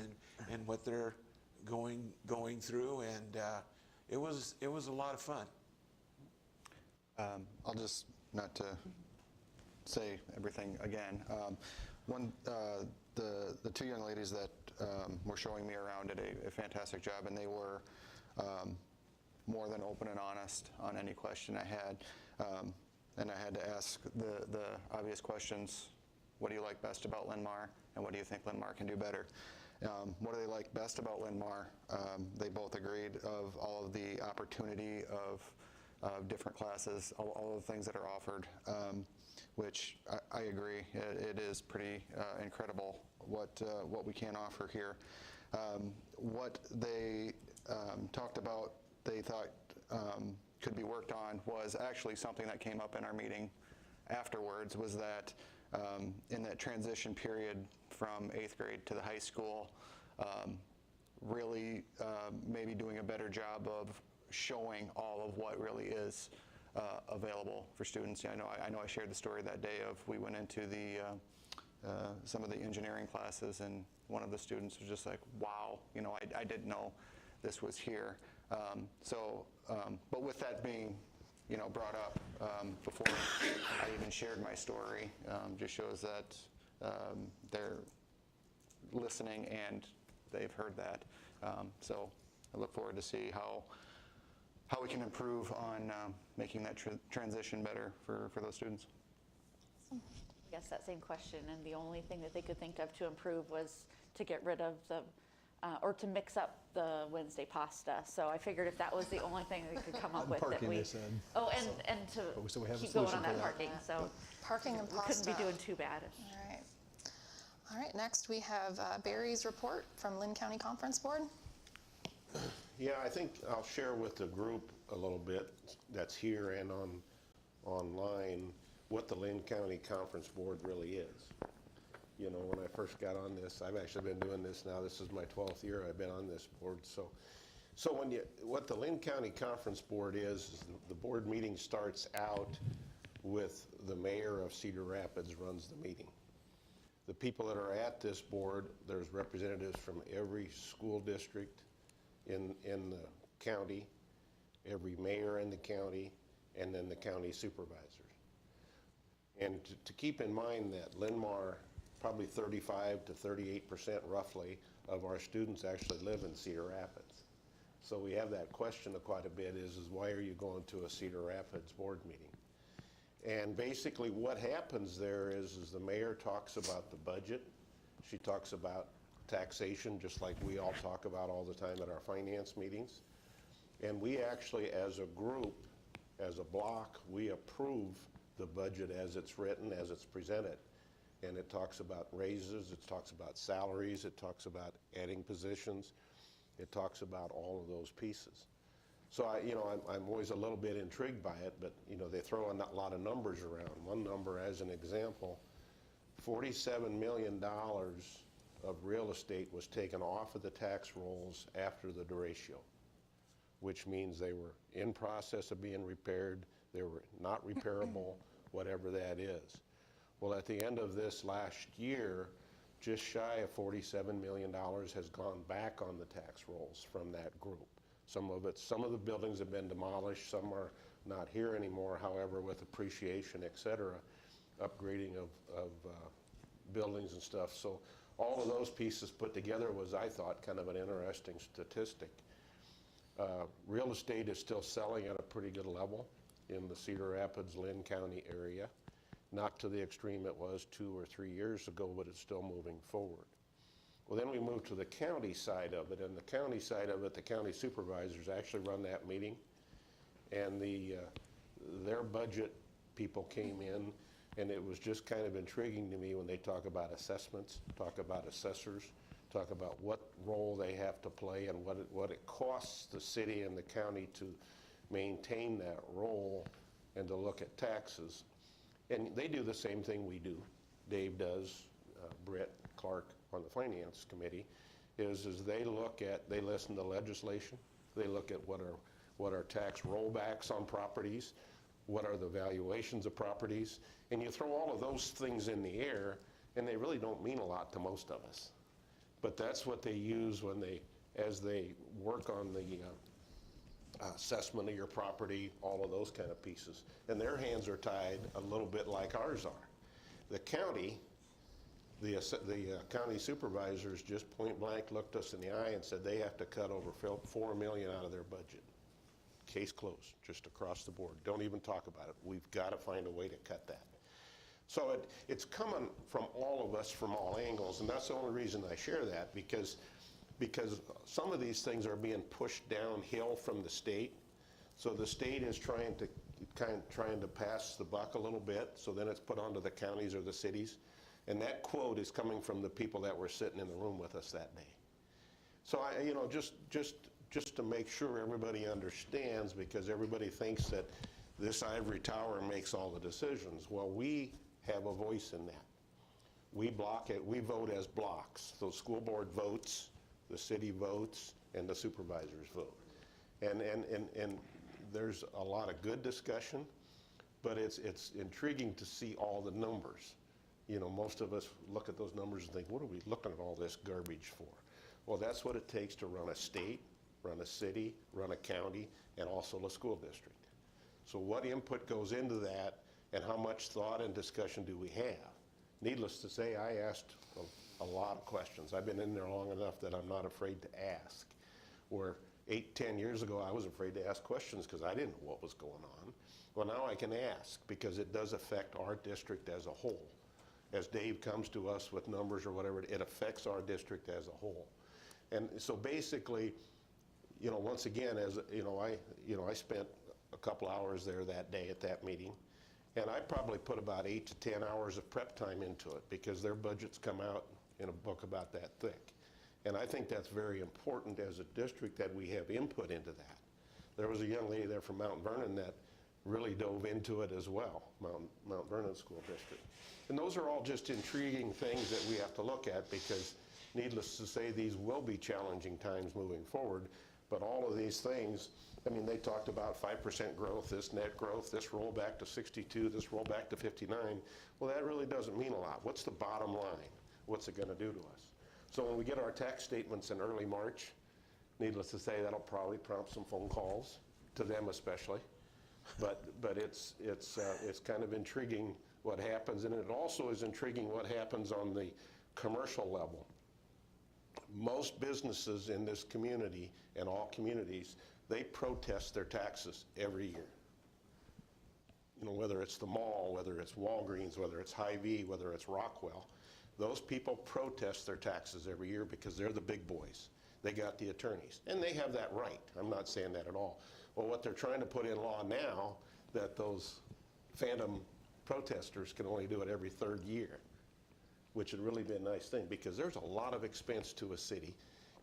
and what they're going through. And it was a lot of fun. I'll just, not to say everything again, the 2 young ladies that were showing me around did a fantastic job, and they were more than open and honest on any question I had. And I had to ask the obvious questions. What do you like best about Linn-Mar, and what do you think Linn-Mar can do better? What do they like best about Linn-Mar? They both agreed of all of the opportunity of different classes, all of the things that are offered, which I agree. It is pretty incredible what we can offer here. What they talked about, they thought could be worked on, was actually something that came up in our meeting afterwards, was that in that transition period from 8th grade to the high school, really maybe doing a better job of showing all of what really is available for students. I know I shared the story that day of, we went into some of the engineering classes, and one of the students was just like, wow, I didn't know this was here. But with that being brought up before I even shared my story, just shows that they're listening and they've heard that. So I look forward to see how we can improve on making that transition better for those students. I guess that same question, and the only thing that they could think of to improve was to get rid of the or to mix up the Wednesday pasta. So I figured if that was the only thing we could come up with, that Parking, we. they said. Oh, and So we have a keep going solution on for that that. parking. So Parking and we pasta. couldn't be doing too bad. All right. All right, next we have Barry's report from Linn County Conference Board. Yeah, I think I'll share with the group a little bit that's here and online what the Linn County Conference Board really is. You know, when I first got on this, I've actually been doing this now. This is my 12th year I've been on this board. So what the Linn County Conference Board is the board meeting starts out with the mayor of Cedar Rapids runs the meeting. The people that are at this board, there's representatives from every school district in the county, every mayor in the county, and then the county supervisors. And to keep in mind that Linn-Mar, probably 35 to 38% roughly of our students actually live in Cedar Rapids. So we have that question quite a bit is why are you going to a Cedar Rapids board meeting? And basically what happens there is the mayor talks about the budget. She talks about taxation, just like we all talk about all the time at our finance meetings. And we actually, as a group, as a block, we approve the budget as it's written, as it's presented. And it talks about raises, it talks about salaries, it talks about adding positions, it talks about all of those pieces. So I'm always a little bit intrigued by it, but they throw a lot of numbers around. One number as an example, $47 million of real estate was taken off of the tax rolls after the derecho, which means they were in process of being repaired, they were not repairable, whatever that is. Well, at the end of this last year, just shy of $47 million has gone back on the tax rolls from that group. Some of the buildings have been demolished, some are not here anymore, however, with appreciation, et cetera, upgrading of buildings and stuff. So all of those pieces put together was, I thought, kind of an interesting statistic. Real estate is still selling at a pretty good level in the Cedar Rapids, Linn County area. Not to the extreme it was 2 or 3 years ago, but it's still moving forward. Well, then we move to the county side of it, and the county side of it, the county supervisors actually run that meeting, and their budget people came in, and it was just kind of intriguing to me when they talk about assessments, talk about assessors, talk about what role they have to play and what it costs the city and the county to maintain that role and to look at taxes. And they do the same thing we do. Dave does, Britt, Clark on the finance committee, is they listen to legislation, they look at what are tax rollbacks on properties, what are the valuations of properties, and you throw all of those things in the air, and they really don't mean a lot to most of us. But that's what they use as they work on the assessment of your property, all of those kind of pieces. And their hands are tied a little bit like ours are. The county, the county supervisors just point blank looked us in the eye and said they have to cut over $4 million out of their budget. Case closed, just across the board. Don't even talk about it. We've got to find a way to cut that. So it's coming from all of us from all angles, and that's the only reason I share that, because some of these things are being pushed downhill from the state. So the state is trying to pass the buck a little bit, so then it's put onto the counties or the cities. And that quote is coming from the people that were sitting in the room with us that day. So just to make sure everybody understands, because everybody thinks that this ivory tower makes all the decisions. Well, we have a voice in that. We block it, we vote as blocks. So school board votes, the city votes, and the supervisors vote. And there's a lot of good discussion, but it's intriguing to see all the numbers. Most of us look at those numbers and think, what are we looking at all this garbage for? Well, that's what it takes to run a state, run a city, run a county, and also a school district. So what input goes into that, and how much thought and discussion do we have? Needless to say, I asked a lot of questions. I've been in there long enough that I'm not afraid to ask. Where 8-10 years ago, I was afraid to ask questions because I didn't know what was going on. Well, now I can ask because it does affect our district as a whole. As Dave comes to us with numbers or whatever, it affects our district as a whole. And so basically, you know, once again, as you know, I spent a couple hours there that day at that meeting, and I probably put about 8 to 10 hours of prep time into it because their budgets come out in a book about that thick. And I think that's very important as a district that we have input into that. There was a young lady there from Mount Vernon that really dove into it as well, Mount Vernon School District. And those are all just intriguing things that we have to look at because, needless to say, these will be challenging times moving forward. But all of these things, I mean, they talked about 5% growth, this net growth, this rollback to 62, this rollback to 59. Well, that really doesn't mean a lot. What's the bottom line? What's it going to do to us? So when we get our tax statements in early March, needless to say, that'll probably prompt some phone calls to them especially. But it's kind of intriguing what happens, and it also is intriguing what happens on the commercial level. Most businesses in this community and all communities, they protest their taxes every year. You know, whether it's the mall, whether it's Walgreens, whether it's Hy-Vee, whether it's Rockwell, those people protest their taxes every year because they're the big boys. They got the attorneys, and they have that right. I'm not saying that at all. Well, what they're trying to put in law now, that those phantom protesters can only do it every third year, which would really be a nice thing because there's a lot of expense to a city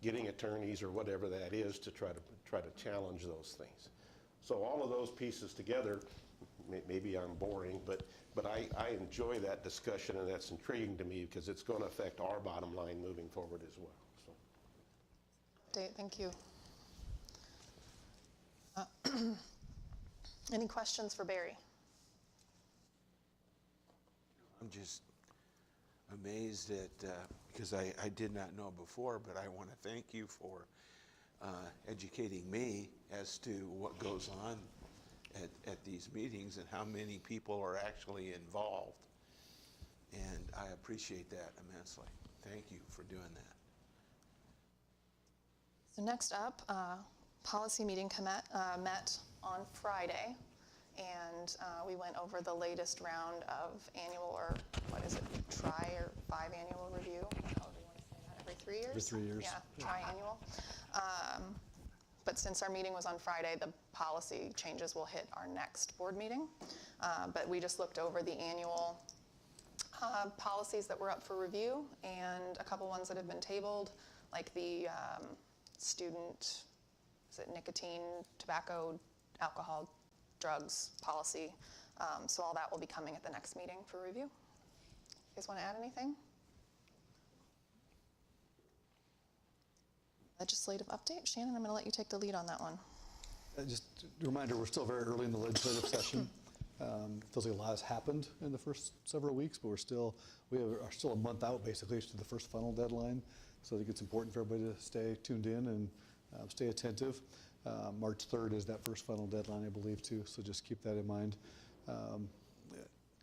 getting attorneys or whatever that is to try to challenge those things. So all of those pieces together, maybe I'm boring, but I enjoy that discussion, and that's intriguing to me because it's going to affect our bottom line moving forward as well. So. Thank you. Any questions for Barry? I'm just amazed at, because I did not know before, but I want to thank you for educating me as to what goes on at these meetings and how many people are actually involved. And I appreciate that immensely. Thank you for doing that. So next up, policy meeting met on Friday, and we went over the latest round of annual, or what is it, or biannual review, however you want to say that, every 3 years? Every 3 years. Yeah, triannual. But since our meeting was on Friday, the policy changes will hit our next board meeting. But we just looked over the annual policies that were up for review and a couple ones that have been tabled, like the student, is it nicotine, tobacco, alcohol, drugs policy. So all that will be coming at the next meeting for review. You guys want to add anything? Legislative update. Shannon, I'm going to let you take the lead on that one. Just a reminder, we're still very early in the legislative session. Feels like a lot has happened in the first several weeks, but we are still a month out basically to the first final deadline. So I think it's important for everybody to stay tuned in and stay attentive. March 3rd is that first final deadline, I believe, too. So just keep that in mind.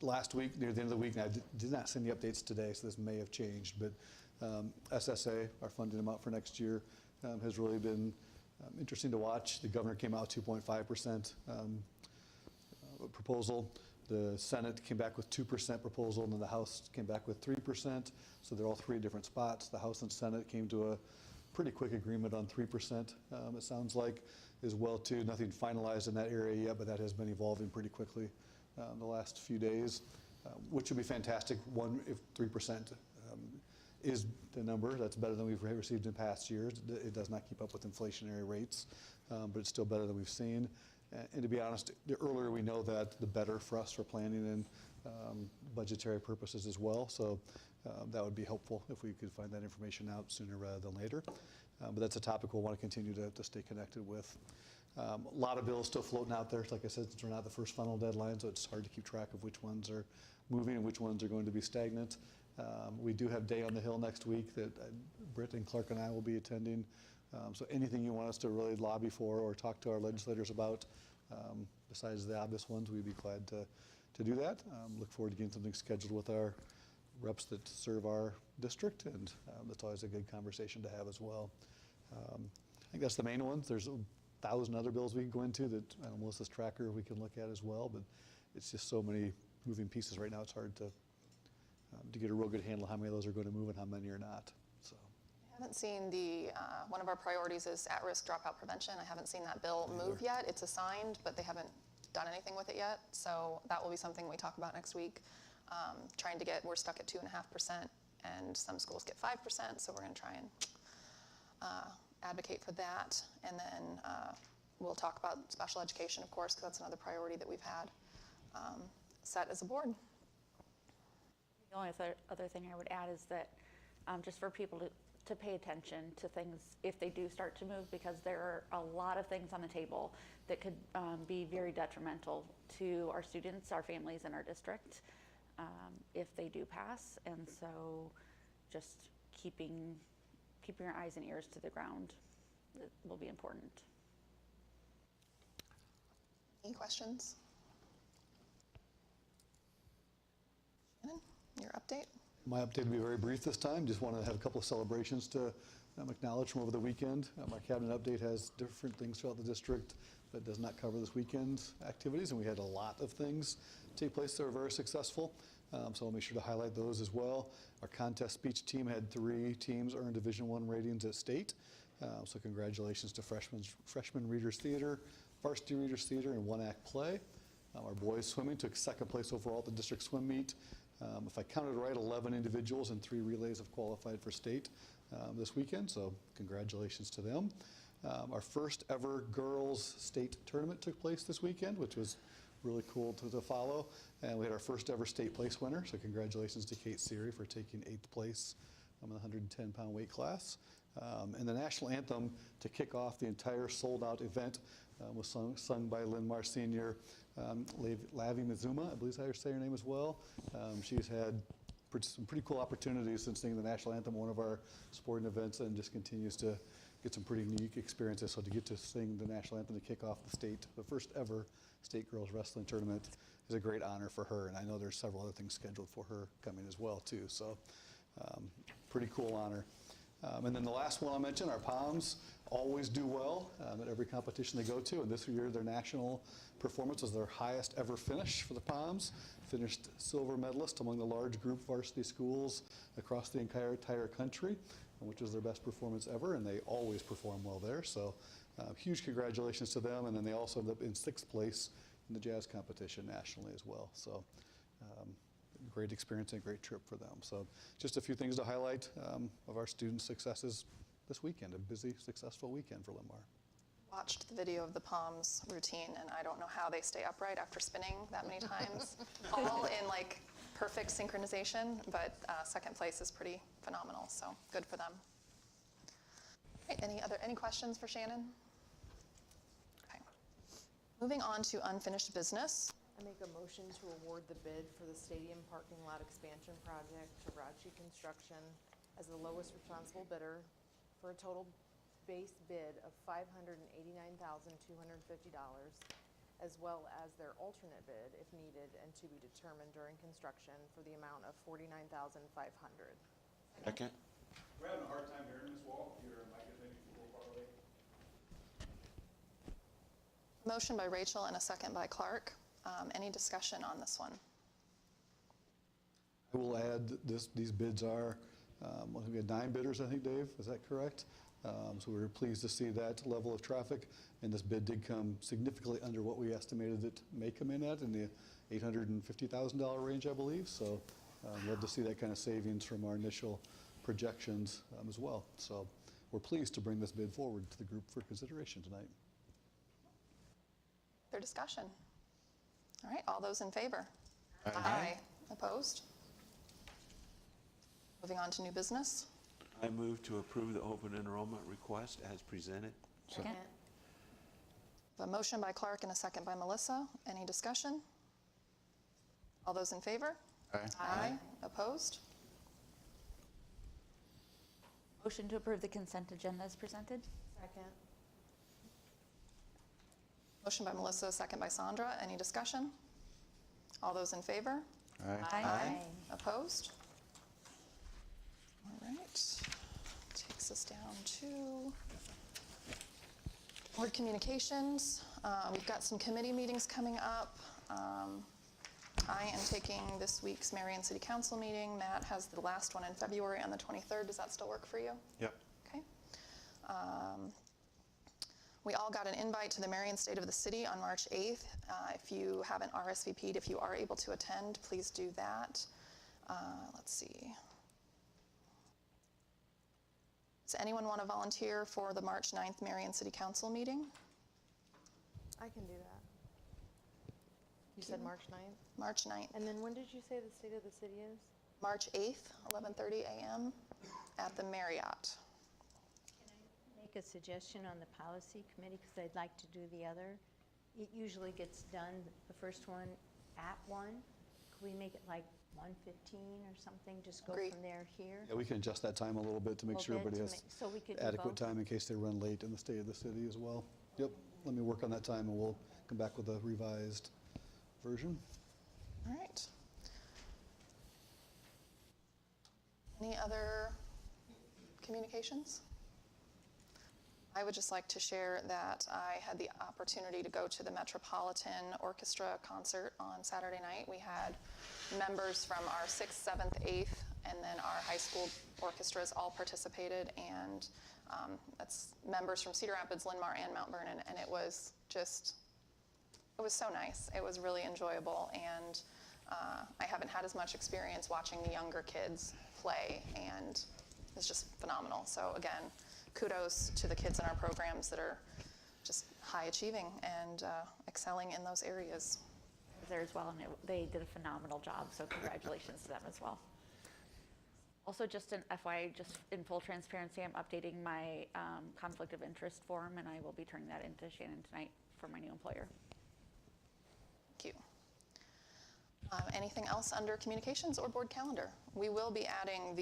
Last week, near the end of the week, and I did not send the updates today, so this may have changed, but SSA, our funding amount for next year, has really been interesting to watch. The governor came out 2.5% proposal. The Senate came back with 2% proposal, and then the House came back with 3%. So they're all three different spots. The House and Senate came to a pretty quick agreement on 3%, it sounds like, as well, too. Nothing finalized in that area yet, but that has been evolving pretty quickly the last few days, which would be fantastic. One, if 3% is the number, that's better than we've received in past years. It does not keep up with inflationary rates, but it's still better than we've seen. And to be honest, the earlier we know that, the better for us for planning and budgetary purposes as well. So that would be helpful if we could find that information out sooner rather than later. But that's a topic we'll want to continue to stay connected with. A lot of bills still floating out there. Like I said, since we're not the first final deadline, so it's hard to keep track of which ones are moving and which ones are going to be stagnant. We do have Day on the Hill next week that Britt and Clark and I will be attending. So anything you want us to really lobby for or talk to our legislators about, besides the obvious ones, we'd be glad to do that. Look forward to getting something scheduled with our reps that serve our district, and that's always a good conversation to have as well. I think that's the main ones. There's 1,000 other bills we can go into that Melissa's tracker we can look at as well, but it's just so many moving pieces right now. It's hard to get a real good handle how many of those are going to move and how many are not. So. I haven't seen the, one of our priorities is at-risk dropout prevention. I haven't seen that bill move yet. It's assigned, but they haven't done anything with it yet. So that will be something we talk about next week. Trying to get, we're stuck at 2.5%, and some schools get 5%, so we're going to try and advocate for that. And then we'll talk about special education, of course, because that's another priority that we've had set as a board. The only other thing I would add is that just for people to pay attention to things if they do start to move, because there are a lot of things on the table that could be very detrimental to our students, our families, and our district if they do pass. And so just keeping your eyes and ears to the ground will be important. Any questions? Shannon, your update? My update will be very brief this time. Just want to have a couple of celebrations to acknowledge from over the weekend. My cabinet update has different things throughout the district, but does not cover this weekend's activities, and we had a lot of things take place that were very successful. So I'll make sure to highlight those as well. Our contest speech team had 3 teams earn Division I ratings at state. So congratulations to freshman Readers Theater, varsity Readers Theater, and one-act play. Our boys swimming took 2nd place overall at the district swim meet. If I counted right, 11 individuals and 3 relays have qualified for state this weekend, so congratulations to them. Our first ever girls state tournament took place this weekend, which was really cool to follow. And we had our first ever state place winner, so congratulations to Kate Seary for taking 8th place in the 110-pound weight class. And the national anthem to kick off the entire sold-out event was sung by Linn-Mar senior Lavi Mizuma, I believe is how you say her name as well. She's had some pretty cool opportunities since singing the national anthem at one of our sporting events, and just continues to get some pretty unique experiences. So to get to sing the national anthem to kick off the first ever state girls wrestling tournament is a great honor for her, and I know there's several other things scheduled for her coming as well too. So pretty cool honor. And then the last one I'll mention, our POMs always do well at every competition they go to, and this year their national performance was their highest ever finish for the POMs. Finished silver medalist among the large group varsity schools across the entire country, which is their best performance ever, and they always perform well there. So huge congratulations to them, and then they also ended up in 6th place in the jazz competition nationally as well. So great experience and a great trip for them. So just a few things to highlight of our students' successes this weekend, a busy, successful weekend for Linn-Mar. Watched the video of the POMS routine, and I don't know how they stay upright after spinning that many times, all in like perfect synchronization, but 2nd place is pretty phenomenal, so good for them. Right, any questions for Shannon? Okay. Moving on to unfinished business. I make a motion to award the bid for the stadium parking lot expansion project to Rachi Construction as the lowest responsible bidder for a total base bid of $589,250, as well as their alternate bid if needed and to be determined during construction for the amount of $49,500. Second. We're having a hard time hearing this wall. Your mic is maybe a little far away. Motion by Rachel and a second by Clark. Any discussion on this one? I will add that these bids are, we had 9 bidders, I think, Dave, is that correct? So we were pleased to see that level of traffic, and this bid did come significantly under what we estimated it may come in at, in the $850,000 range, I believe. So love to see that kind of savings from our initial projections as well. So we're pleased to bring this bid forward to the group for consideration tonight. Their discussion. All right, all those in favor? Aye. Aye. Opposed? Moving on to new business. I move to approve the open enrollment request as presented. Second. A motion by Clark and a second by Melissa. Any discussion? All those in favor? Aye. Aye. Opposed? Motion to approve the consent agenda as presented. Second. Motion by Melissa, second by Sandra. Any discussion? All those in favor? Aye. Opposed? All right. Takes us down to board communications. We've got some committee meetings coming up. I am taking this week's Marion City Council meeting. Matt has the last one in February on the 23rd. Does that still work for you? Yep. Okay. We all got an invite to the Marion State of the City on March 8th. If you haven't RSVP'd, if you are able to attend, please do that. Let's see. Does anyone want to volunteer for the March 9th Marion City Council meeting? I can do that. You said March 9th? March 9th. And then when did you say the State of the City is? March 8th, 11:30 a.m. at the Marriott. Make a suggestion on the policy committee, because I'd like to do the other. It usually gets done, the first one at 1. Could we make it like 1:15 or something? Just go Agreed. from there here? Yeah, we can adjust that time a little bit to make sure everybody has So we could do adequate both? time in case they run late in the state of the city as well. Yep, let me work on that time and we'll come back with a revised version. All right. Any other communications? I would just like to share that I had the opportunity to go to the Metropolitan Orchestra concert on Saturday night. We had members from our 6th, 7th, 8th, and then our high school orchestras all participated, and that's members from Cedar Rapids, Linn-Mar, and Mount Vernon, and it was so nice. It was really enjoyable, and I haven't had as much experience watching the younger kids play, and it's just phenomenal. So again, kudos to the kids in our programs that are just high achieving and excelling in those areas. There as well, and they did a phenomenal job, so congratulations to them as well. Also, just an FYI, just in full transparency, I'm updating my conflict of interest form, and I will be turning that into Shannon tonight for my new employer. Thank you. Anything else under communications or board calendar? We will be adding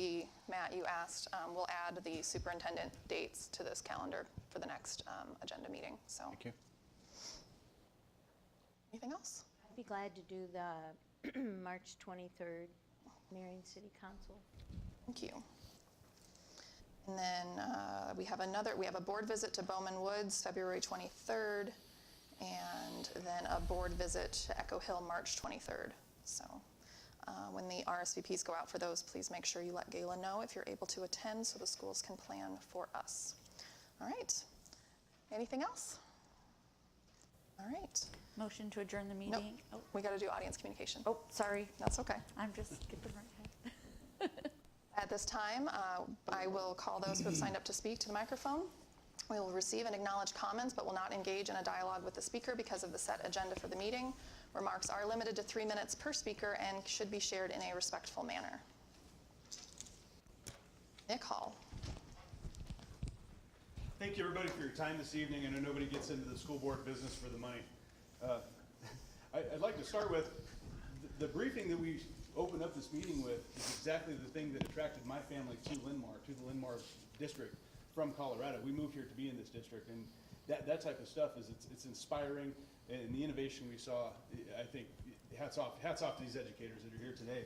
Matt, you asked, we'll add the superintendent dates to this calendar for the next agenda meeting. So. Thank you. Anything else? I'd be glad to do the March 23rd Marion City Council. Thank you. And then we have a board visit to Bowman Woods, February 23rd, and then a board visit to Echo Hill, March 23rd. So when the RSVPs go out for those, please make sure you let Gayla know if you're able to attend so the schools can plan for us. All right. Anything else? All right. Motion to adjourn the meeting. Nope. We got to do audience communication. Oh, sorry. That's okay. I'm just skipping right ahead. At this time, I will call those who have signed up to speak to the microphone. We will receive and acknowledge comments, but will not engage in a dialogue with the speaker because of the set agenda for the meeting. Remarks are limited to 3 minutes per speaker and should be shared in a respectful manner. Nick Hall. Thank you, everybody, for your time this evening. I know nobody gets into the school board business for the money. I'd like to start with the briefing that we opened up this meeting with is exactly the thing that attracted my family to Linn-Mar, to the Linn-Mar district from Colorado. We moved here to be in this district, and that type of stuff it's inspiring, and the innovation we saw, I think, hats off to these educators that are here today.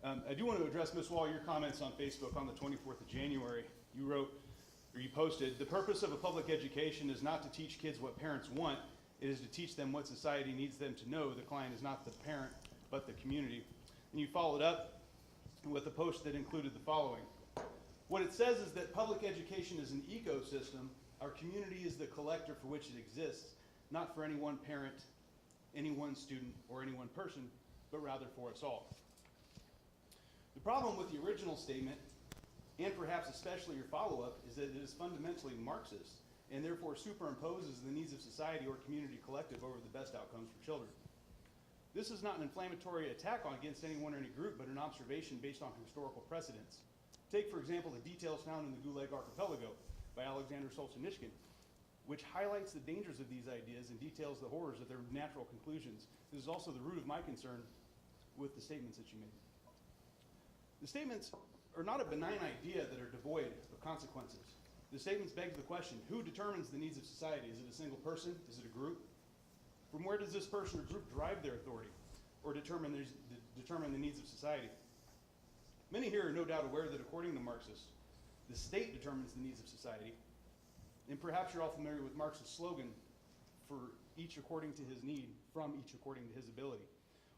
I do want to address, Ms. Wall, your comments on Facebook on the 24th of January. You wrote, or you posted, "The purpose of a public education is not to teach kids what parents want. It is to teach them what society needs them to know. The client is not the parent, but the community." And you followed up with a post that included the following. What it says is that public education is an ecosystem. Our community is the collector for which it exists, not for any one parent, any one student, or any one person, but rather for us all. The problem with the original statement, and perhaps especially your follow-up, is that it is fundamentally Marxist, and therefore superimposes the needs of society or community collective over the best outcomes for children. This is not an inflammatory attack against anyone or any group, but an observation based on historical precedents. Take, for example, the details found in the Gulag Archipelago by Alexander Solzhenitsyn, which highlights the dangers of these ideas and details the horrors of their natural conclusions. This is also the root of my concern with the statements that you made. The statements are not a benign idea that are devoid of consequences. The statements beg the question, who determines the needs of society? Is it a single person? Is it a group? From where does this person or group derive their authority or determine the needs of society? Many here are no doubt aware that according to Marxists, the state determines the needs of society. And perhaps you're all familiar with Marx's slogan, for each according to his need, from each according to his ability.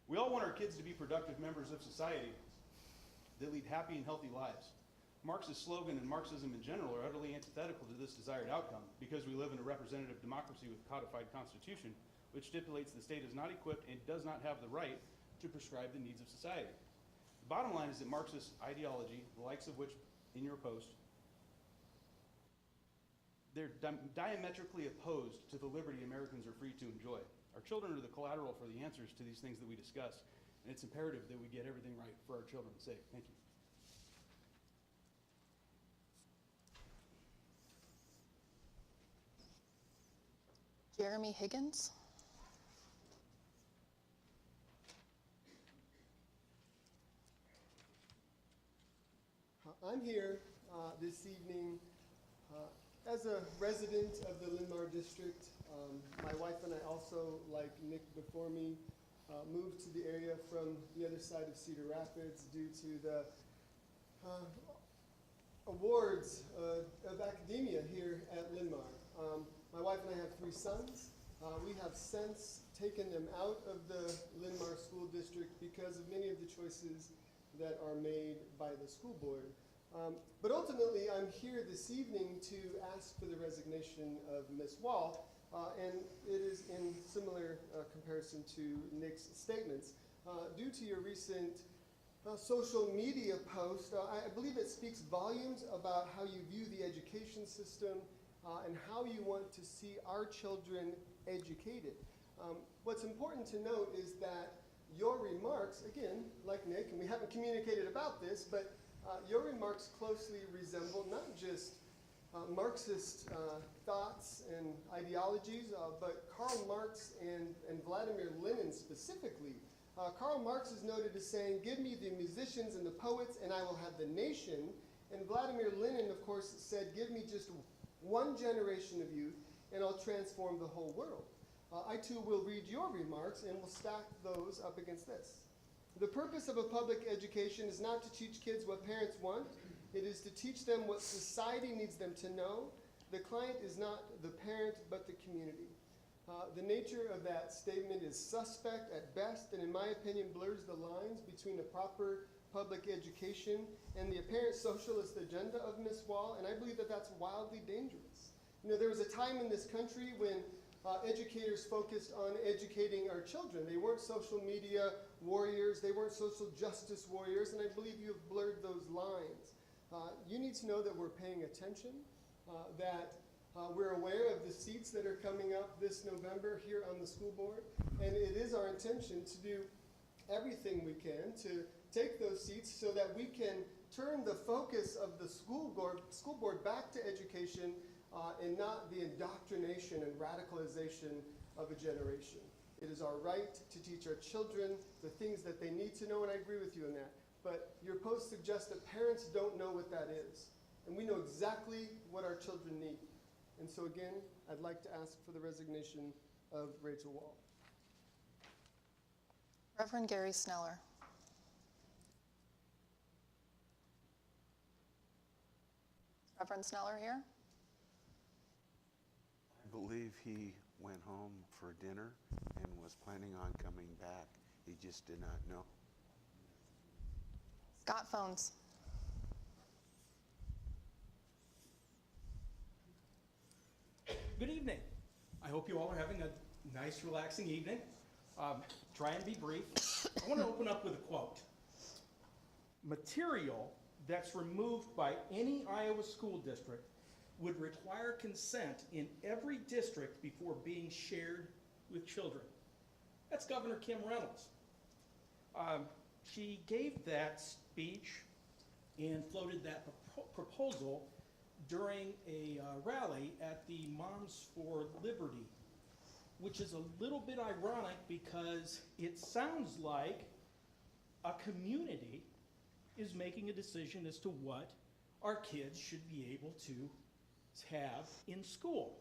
We all want our kids to be productive members of society that lead happy and healthy lives. Marx's slogan and Marxism in general are utterly antithetical to this desired outcome because we live in a representative democracy with a codified constitution, which stipulates the state is not equipped and does not have the right to prescribe the needs of society. The bottom line is that Marxist ideology, the likes of which in your post, they're diametrically opposed to the liberty Americans are free to enjoy. Our children are the collateral for the answers to these things that we discuss, and it's imperative that we get everything right for our children's sake. Thank you. Jeremy Higgins. I'm here this evening as a resident of the Linn-Mar district. My wife and I also, like Nick before me, moved to the area from the other side of Cedar Rapids due to the awards of academia here at Linn-Mar. My wife and I have 3 sons. We have since taken them out of the Linn-Mar School District because of many of the choices that are made by the school board. But ultimately, I'm here this evening to ask for the resignation of Ms. Wall, and it is in similar comparison to Nick's statements. Due to your recent social media post, I believe it speaks volumes about how you view the education system and how you want to see our children educated. What's important to note is that your remarks, again, like Nick, and we haven't communicated about this, but your remarks closely resemble not just Marxist thoughts and ideologies, but Karl Marx and Vladimir Lenin specifically. Karl Marx is noted as saying, "Give me the musicians and the poets and I will have the nation." And Vladimir Lenin, of course, said, "Give me just one generation of youth and I'll transform the whole world." I too will read your remarks and will stack those up against this. The purpose of a public education is not to teach kids what parents want. It is to teach them what society needs them to know. The client is not the parent, but the community. The nature of that statement is suspect at best, and in my opinion blurs the lines between a proper public education and the apparent socialist agenda of Ms. Wall, and I believe that that's wildly dangerous. You know, there was a time in this country when educators focused on educating our children. They weren't social media warriors, they weren't social justice warriors, and I believe you have blurred those lines. You need to know that we're paying attention, that we're aware of the seats that are coming up this November here on the school board, and it is our intention to do everything we can to take those seats so that we can turn the focus of the school board back to education and not the indoctrination and radicalization of a generation. It is our right to teach our children the things that they need to know, and I agree with you on that. But your post suggests that parents don't know what that is. And we know exactly what our children need. And so again, I'd like to ask for the resignation of Rachel Wall. Reverend Gary Sneller. Reverend Sneller here? I believe he went home for dinner and was planning on coming back. He just did not know. Scott Phones. Good evening. I hope you all are having a nice, relaxing evening. Try and be brief. I want to open up with a quote. Material that's removed by any Iowa school district would require consent in every district before being shared with children. That's Governor Kim Reynolds. She gave that speech and floated that proposal during a rally at the Moms for Liberty, which is a little bit ironic because it sounds like a community is making a decision as to what our kids should be able to have in school.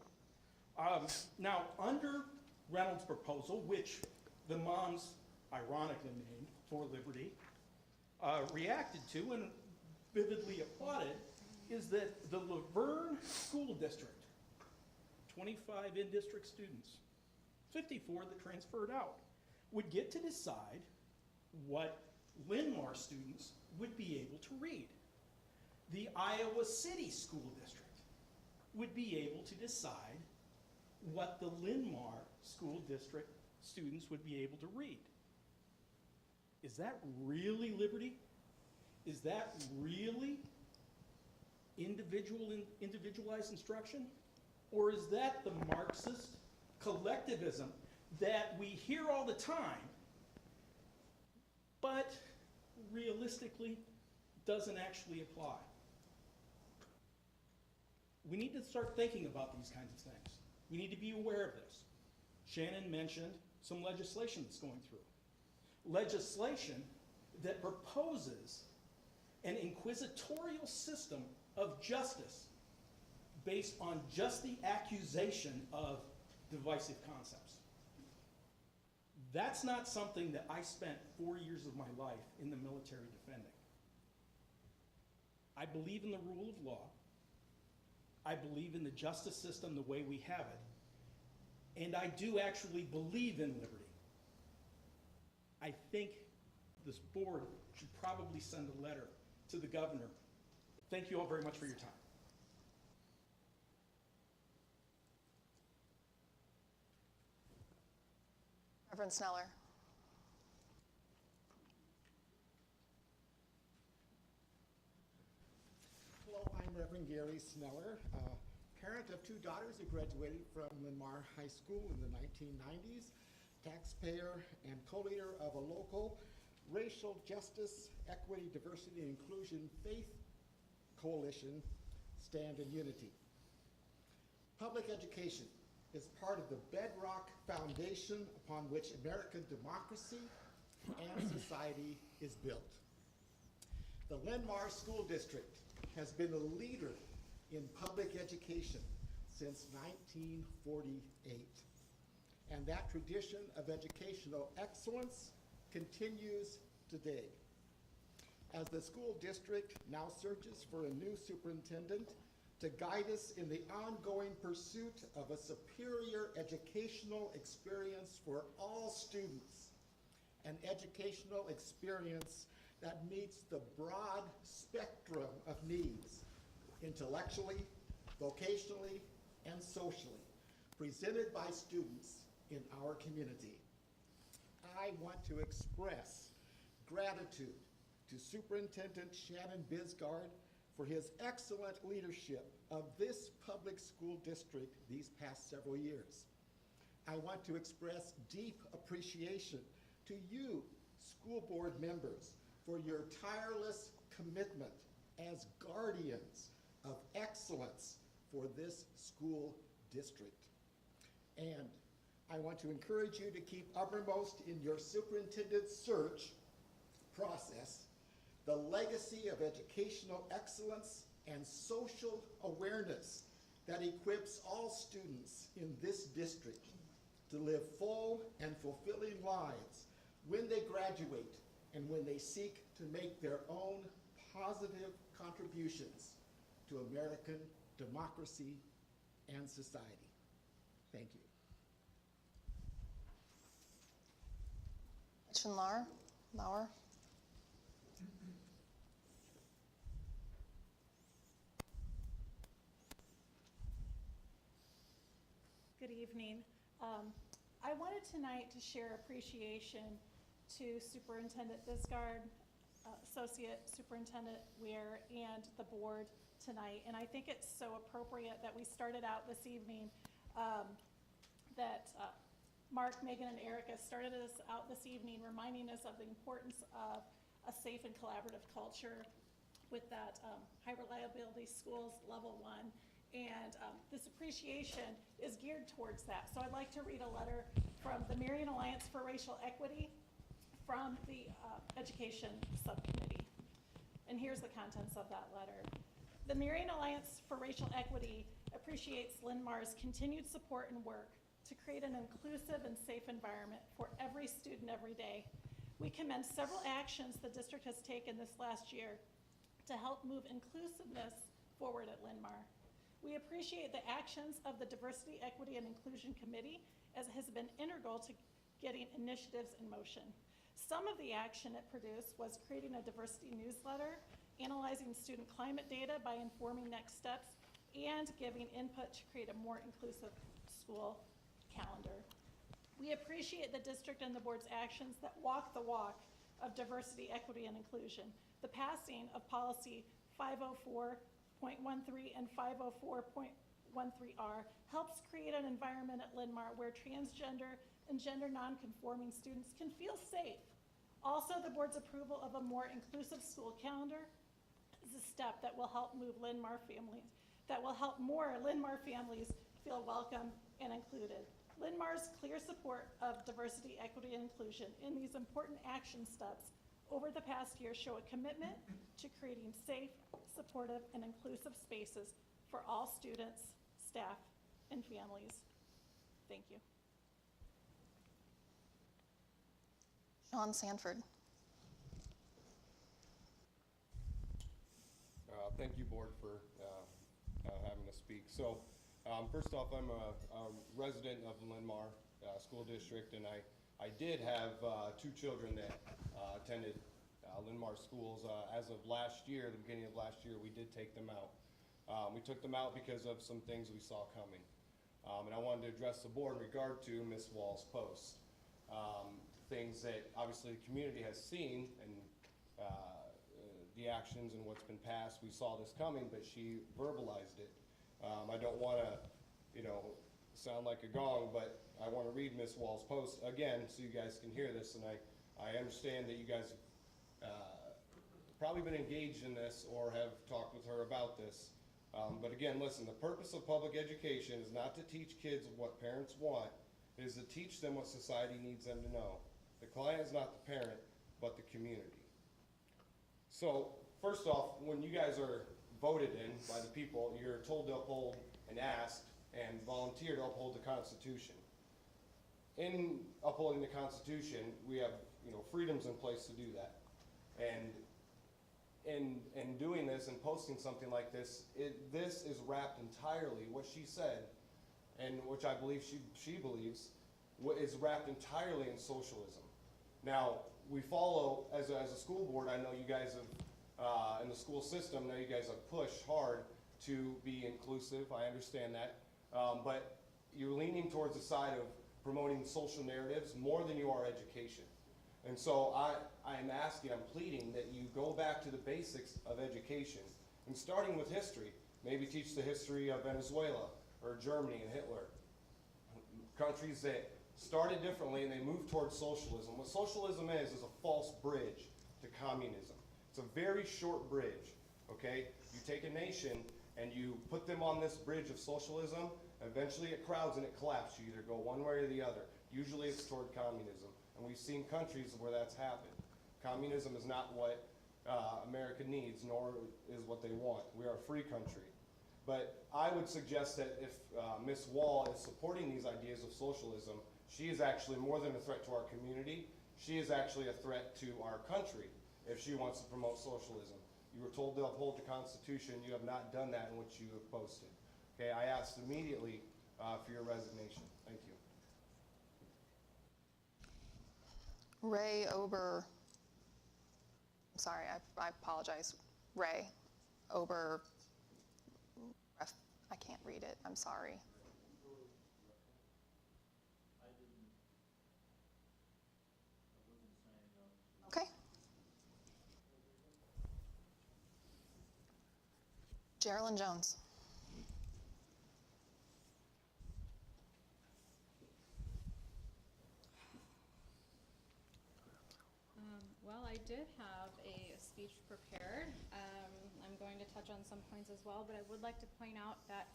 Now, under Reynolds' proposal, which the moms ironically named For Liberty, reacted to and vividly applauded, is that the Laverne School District, 25 in-district students, 54 that transferred out, would get to decide what Linn-Mar students would be able to read. The Iowa City School District would be able to decide what the Linn-Mar School District students would be able to read. Is that really liberty? Is that really individualized instruction? Or is that the Marxist collectivism that we hear all the time, but realistically doesn't actually apply? We need to start thinking about these kinds of things. We need to be aware of this. Shannon mentioned some legislation that's going through. Legislation that proposes an inquisitorial system of justice based on just the accusation of divisive concepts. That's not something that I spent 4 years of my life in the military defending. I believe in the rule of law. I believe in the justice system the way we have it. And I do actually believe in liberty. I think this board should probably send a letter to the governor. Thank you all very much for your time. Reverend Sneller. Hello, I'm Reverend Gary Sneller, parent of 2 daughters who graduated from Linn-Mar High School in the 1990s, taxpayer and co-leader of a local racial justice, equity, diversity, and inclusion faith coalition, Stand in Unity. Public education is part of the bedrock foundation upon which American democracy and society is built. The Linn-Mar School District has been a leader in public education since 1948. And that tradition of educational excellence continues today. As the school district now searches for a new superintendent to guide us in the ongoing pursuit of a superior educational experience for all students, an educational experience that meets the broad spectrum of needs, intellectually, vocationally, and socially, presented by students in our community. I want to express gratitude to Superintendent Shannon Bisgard for his excellent leadership of this public school district these past several years. I want to express deep appreciation to you, school board members, for your tireless commitment as guardians of excellence for this school district. And I want to encourage you to keep uppermost in your superintendent search process the legacy of educational excellence and social awareness that equips all students in this district to live full and fulfilling lives when they graduate and when they seek to make their own positive contributions to American democracy and society. Thank you. Linn-Mar. Good evening. I wanted tonight to share appreciation to Superintendent Bisgard, Associate Superintendent Weir, and the board tonight. And I think it's so appropriate that we started out this evening, that Mark, Megan, and Erica started us out this evening reminding us of the importance of a safe and collaborative culture with that high reliability schools level 1. And this appreciation is geared towards that. So I'd like to read a letter from the Marion Alliance for Racial Equity from the Education Subcommittee. And here's the contents of that letter. The Marion Alliance for Racial Equity appreciates Linn-Mar's continued support and work to create an inclusive and safe environment for every student every day. We commend several actions the district has taken this last year to help move inclusiveness forward at Linn-Mar. We appreciate the actions of the Diversity, Equity, and Inclusion Committee, as it has been integral to getting initiatives in motion. Some of the action it produced was creating a diversity newsletter, analyzing student climate data by informing next steps, and giving input to create a more inclusive school calendar. We appreciate the district and the board's actions that walk the walk of diversity, equity, and inclusion. The passing of policy 504.13 and 504.13R helps create an environment at Linn-Mar where transgender and gender nonconforming students can feel safe. Also, the board's approval of a more inclusive school calendar is a step that will help move Linn-Mar families, that will help more Linn-Mar families feel welcome and included. Linn-Mar's clear support of diversity, equity, and inclusion in these important action steps over the past year show a commitment to creating safe, supportive, and inclusive spaces for all students, staff, and families. Thank you. Sean Sanford. Thank you, board, for having us speak. So, first off, I'm a resident of the Linn-Mar School District, and I did have 2 children that attended Linn-Mar schools. As of last year, the beginning of last year, we did take them out. We took them out because of some things we saw coming. And I wanted to address the board in regard to Ms. Wall's post. Things that obviously the community has seen, and the actions and what's been passed. We saw this coming, but she verbalized it. I don't want to, sound like a gong, but I want to read Ms. Wall's post again so you guys can hear this. And I understand that you guys have probably been engaged in this or have talked with her about this. But again, listen, the purpose of public education is not to teach kids what parents want. It is to teach them what society needs them to know. The client is not the parent, but the community. So, first off, when you guys are voted in by the people, you're told to uphold and asked and volunteer to uphold the Constitution. In upholding the Constitution, we have, freedoms in place to do that. And in doing this and posting something like this, this is wrapped entirely, what she said, and which I believe she believes, is wrapped entirely in socialism. Now, we follow, as a school board, I know you guys have, in the school system, now you guys have pushed hard to be inclusive, I understand that, but you're leaning towards the side of promoting social narratives more than you are education. And so I am asking, I'm pleading that you go back to the basics of education, and starting with history, maybe teach the history of Venezuela, or Germany and Hitler, countries that started differently and they moved towards socialism. What socialism is a false bridge to communism. It's a very short bridge, okay? You take a nation and you put them on this bridge of socialism, eventually it crowds and it collapses. You either go one way or the other. Usually it's toward communism. And we've seen countries where that's happened. Communism is not what America needs, nor is what they want. We are a free country. But I would suggest that if Ms. Wall is supporting these ideas of socialism, she is actually more than a threat to our community. She is actually a threat to our country if she wants to promote socialism. You were told to uphold the Constitution. You have not done that in which you have posted. Okay, I asked immediately for your resignation. Thank you. Ray Ober, sorry, I apologize. Ray Ober, I can't read it, I'm sorry. Okay. Geraldine Jones. Well, I did have a speech prepared. I'm going to touch on some points as well, but I would like to point out that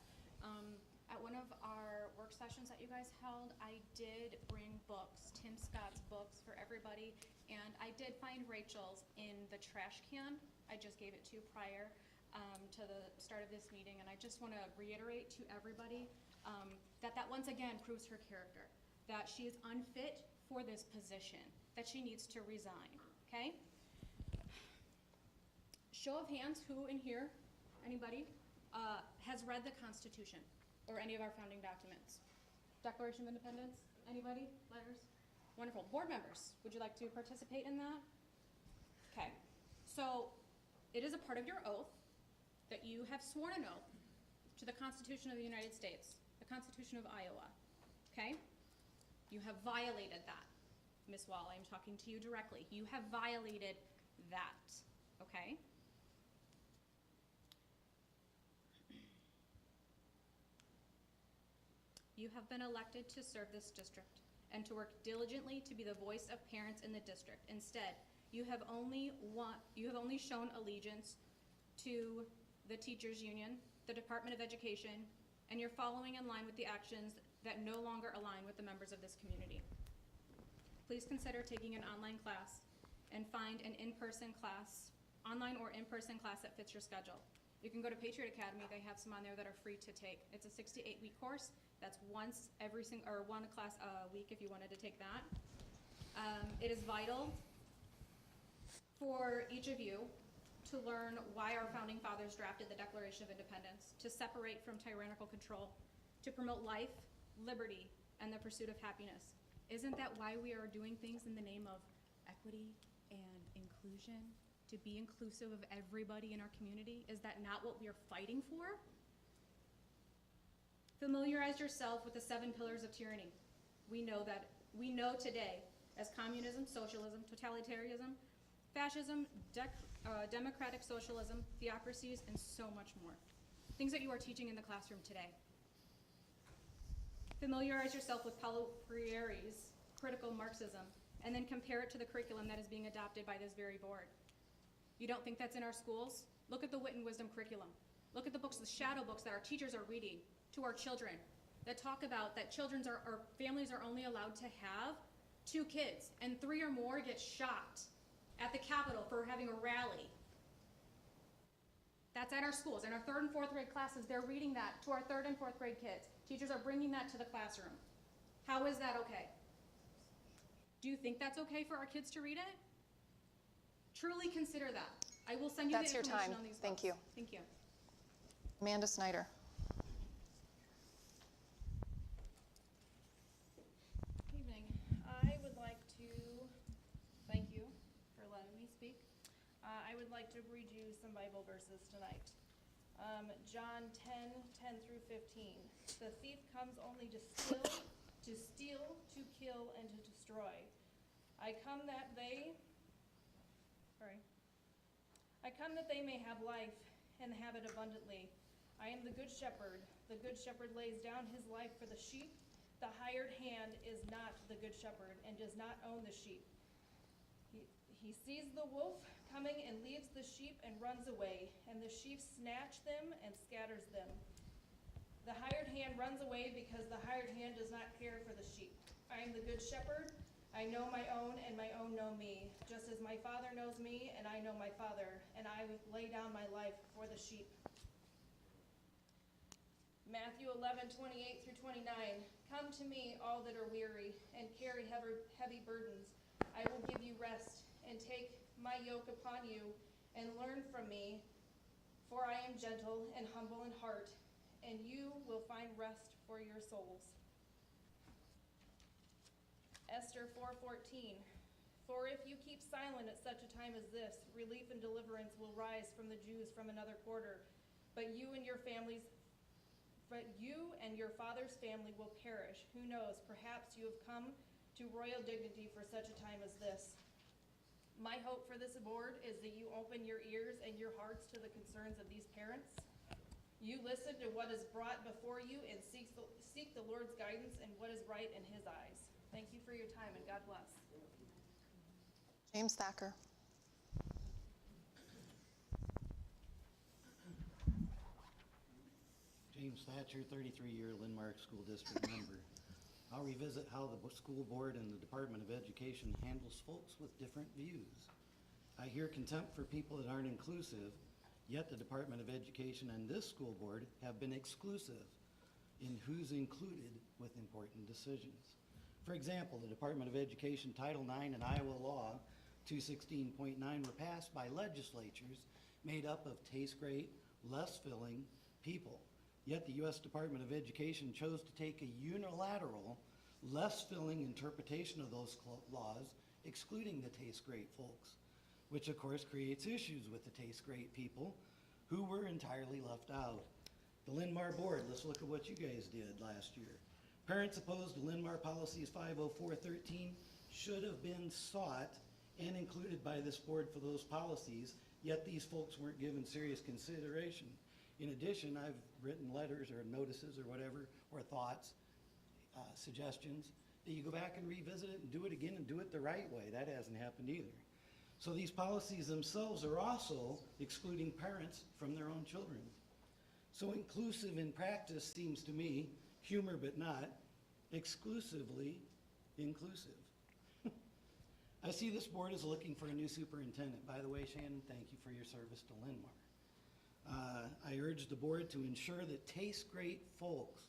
at one of our work sessions that you guys held, I did bring books, Tim Scott's books for everybody, and I did find Rachel's in the trash can. I just gave it to you prior to the start of this meeting, and I just want to reiterate to everybody that once again proves her character, that she is unfit for this position, that she needs to resign, okay? Show of hands, who in here, anybody, has read the Constitution or any of our founding documents? Declaration of Independence, anybody, letters? Wonderful. Board members, would you like to participate in that? Okay. So it is a part of your oath that you have sworn an oath to the Constitution of the United States, the Constitution of Iowa. Okay? You have violated that. Ms. Wall, I'm talking to you directly. You have violated that. Okay? You have been elected to serve this district and to work diligently to be the voice of parents in the district. Instead, you have only shown allegiance to the teachers union, the Department of Education, and you're following in line with the actions that no longer align with the members of this community. Please consider taking an online class and find an in-person class, online or in-person class that fits your schedule. You can go to Patriot Academy. They have some on there that are free to take. It's a 68-week course. That's one class a week if you wanted to take that. It is vital for each of you to learn why our founding fathers drafted the Declaration of Independence, to separate from tyrannical control, to promote life, liberty, and the pursuit of happiness. Isn't that why we are doing things in the name of equity and inclusion, to be inclusive of everybody in our community? Is that not what we are fighting for? Familiarize yourself with the 7 pillars of tyranny. We know today as communism, socialism, totalitarianism, fascism, democratic socialism, theocracies, and so much more. Things that you are teaching in the classroom today. Familiarize yourself with Paulo Freire's critical Marxism, and then compare it to the curriculum that is being adopted by this very board. You don't think that's in our schools? Look at the Wit and Wisdom curriculum. Look at the books, the shadow books that our teachers are reading to our children that talk about that families are only allowed to have 2 kids, and 3 or more get shot at the Capitol for having a rally. That's at our schools. In our 3rd and 4th grade classes, they're reading that to our 3rd and 4th grade kids. Teachers are bringing that to the classroom. How is that okay? Do you think that's okay for our kids to read it? Truly consider that. I will send you That's the your information time. on these Thank books. you. Thank you. Amanda Snyder. Evening. I would like to thank you for letting me speak. I would like to read you some Bible verses tonight. John 10:10 through 15. The thief comes only to steal, to kill, and to destroy. I come that they may have life and have it abundantly. I am the good shepherd. The good shepherd lays down his life for the sheep. The hired hand is not the good shepherd and does not own the sheep. He sees the wolf coming and leaves the sheep and runs away, and the sheep snatch them and scatters them. The hired hand runs away because the hired hand does not care for the sheep. I am the good shepherd. I know my own, and my own know me, just as my Father knows me, and I know my Father, and I lay down my life for the sheep. Matthew 11:28 through 29. Come to me, all that are weary and carry heavy burdens. I will give you rest, and take my yoke upon you, and learn from me, for I am gentle and humble in heart, and you will find rest for your souls. Esther 4:14. For if you keep silent at such a time as this, relief and deliverance will rise from the Jews from another quarter, but you and your father's family will perish. Who knows, perhaps you have come to royal dignity for such a time as this. My hope for this board is that you open your ears and your hearts to the concerns of these parents. You listen to what is brought before you and seek the Lord's guidance in what is right in his eyes. Thank you for your time, and God bless. James Thacker. James Thatcher, 33-year Linn-Mar School District member. I'll revisit how the school board and the Department of Education handles folks with different views. I hear contempt for people that aren't inclusive, yet the Department of Education and this school board have been exclusive in who's included with important decisions. For example, the Department of Education Title IX and Iowa Law 216.9 were passed by legislatures made up of taste great, less filling people. Yet the U.S. Department of Education chose to take a unilateral less filling interpretation of those laws, excluding the taste great folks, which of course creates issues with the taste great people who were entirely left out. The Linn-Mar board, let's look at what you guys did last year. Parents opposed to Linn-Mar policies 50413 should have been sought and included by this board for those policies, yet these folks weren't given serious consideration. In addition, I've written letters or notices or whatever, or thoughts, suggestions, that you go back and revisit it and do it again and do it the right way. That hasn't happened either. So these policies themselves are also excluding parents from their own children. So inclusive in practice seems to me, humor but not, exclusively inclusive. I see this board is looking for a new superintendent. By the way, Shannon, thank you for your service to Linn-Mar. I urge the board to ensure that taste great folks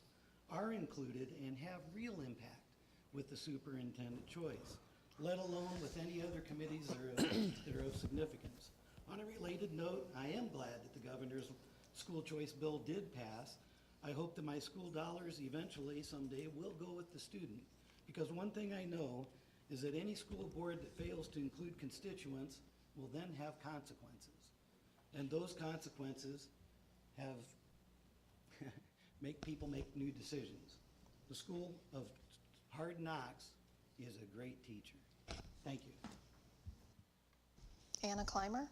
are included and have real impact with the superintendent choice, let alone with any other committees that are of significance. On a related note, I am glad that the governor's school choice bill did pass. I hope that my school dollars eventually someday will go with the student, because one thing I know is that any school board that fails to include constituents will then have consequences. And those consequences have make people make new decisions. The school of hard knocks is a great teacher. Thank you. Anna Clymer.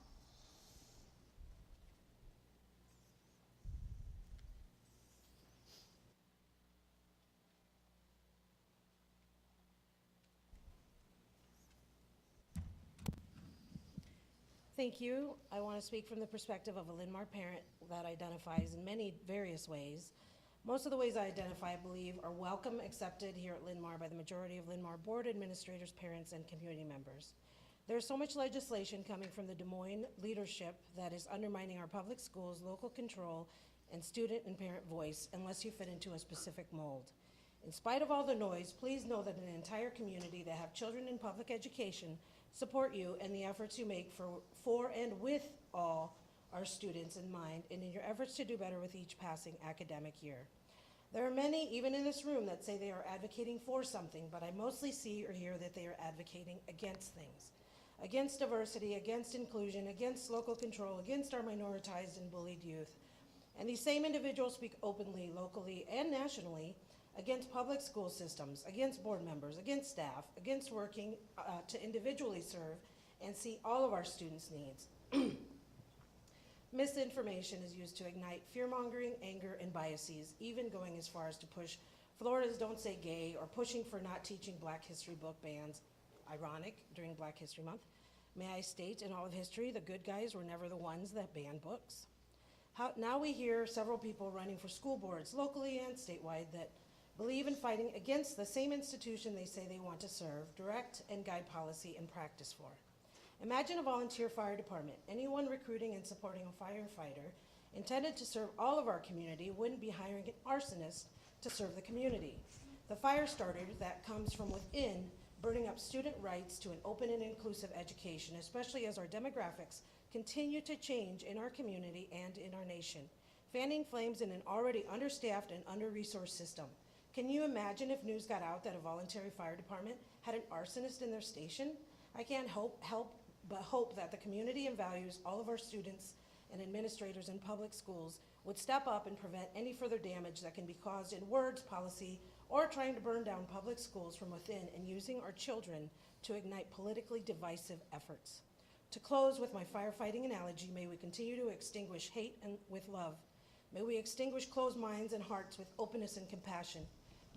Thank you. I want to speak from the perspective of a Linn-Mar parent that identifies in many various ways. Most of the ways I identify, I believe, are welcome, accepted here at Linn-Mar by the majority of Linn-Mar board administrators, parents, and community members. There's so much legislation coming from the Des Moines leadership that is undermining our public schools, local control, and student and parent voice unless you fit into a specific mold. In spite of all the noise, please know that an entire community that have children in public education support you and the efforts you make for and with all our students in mind and in your efforts to do better with each passing academic year. There are many, even in this room, that say they are advocating for something, but I mostly see or hear that they are advocating against things. Against diversity, against inclusion, against local control, against our minoritized and bullied youth. And these same individuals speak openly, locally, and nationally against public school systems, against board members, against staff, against working to individually serve and see all of our students' needs. Misinformation is used to ignite fear-mongering, anger, and biases, even going as far as to push Florida's Don't Say Gay or pushing for not teaching Black History book bans. Ironic, during Black History Month. May I state, in all of history, the good guys were never the ones that banned books. Now we hear several people running for school boards, locally and statewide, that believe in fighting against the same institution they say they want to serve, direct, and guide policy and practice for. Imagine a volunteer fire department. Anyone recruiting and supporting a firefighter intended to serve all of our community wouldn't be hiring an arsonist to serve the community. The fire starter that comes from within, burning up student rights to an open and inclusive education, especially as our demographics continue to change in our community and in our nation, fanning flames in an already understaffed and under-resourced system. Can you imagine if news got out that a voluntary fire department had an arsonist in their station? I can't help but hope that the community and values all of our students and administrators in public schools would step up and prevent any further damage that can be caused in words, policy, or trying to burn down public schools from within and using our children to ignite politically divisive efforts. To close with my firefighting analogy, may we continue to extinguish hate and with love. May we extinguish closed minds and hearts with openness and compassion.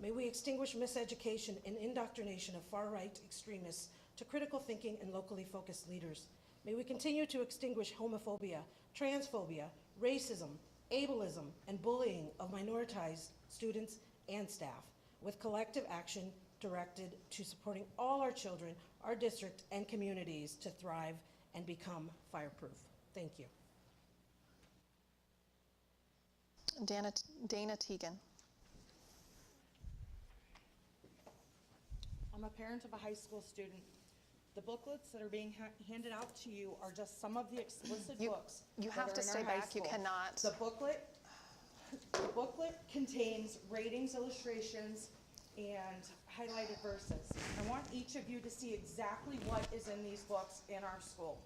May we extinguish miseducation and indoctrination of far-right extremists to critical thinking and locally focused leaders. May we continue to extinguish homophobia, transphobia, racism, ableism, and bullying of minoritized students and staff, with collective action directed to supporting all our children, our district, and communities to thrive and become fireproof. Thank you. Dana Teagan. I'm a parent of a high school student. The booklets that are being handed out to you are just some of the explicit books. You have to stay back. You cannot. The booklet contains ratings, illustrations, and highlighted verses. I want each of you to see exactly what is in these books in our school.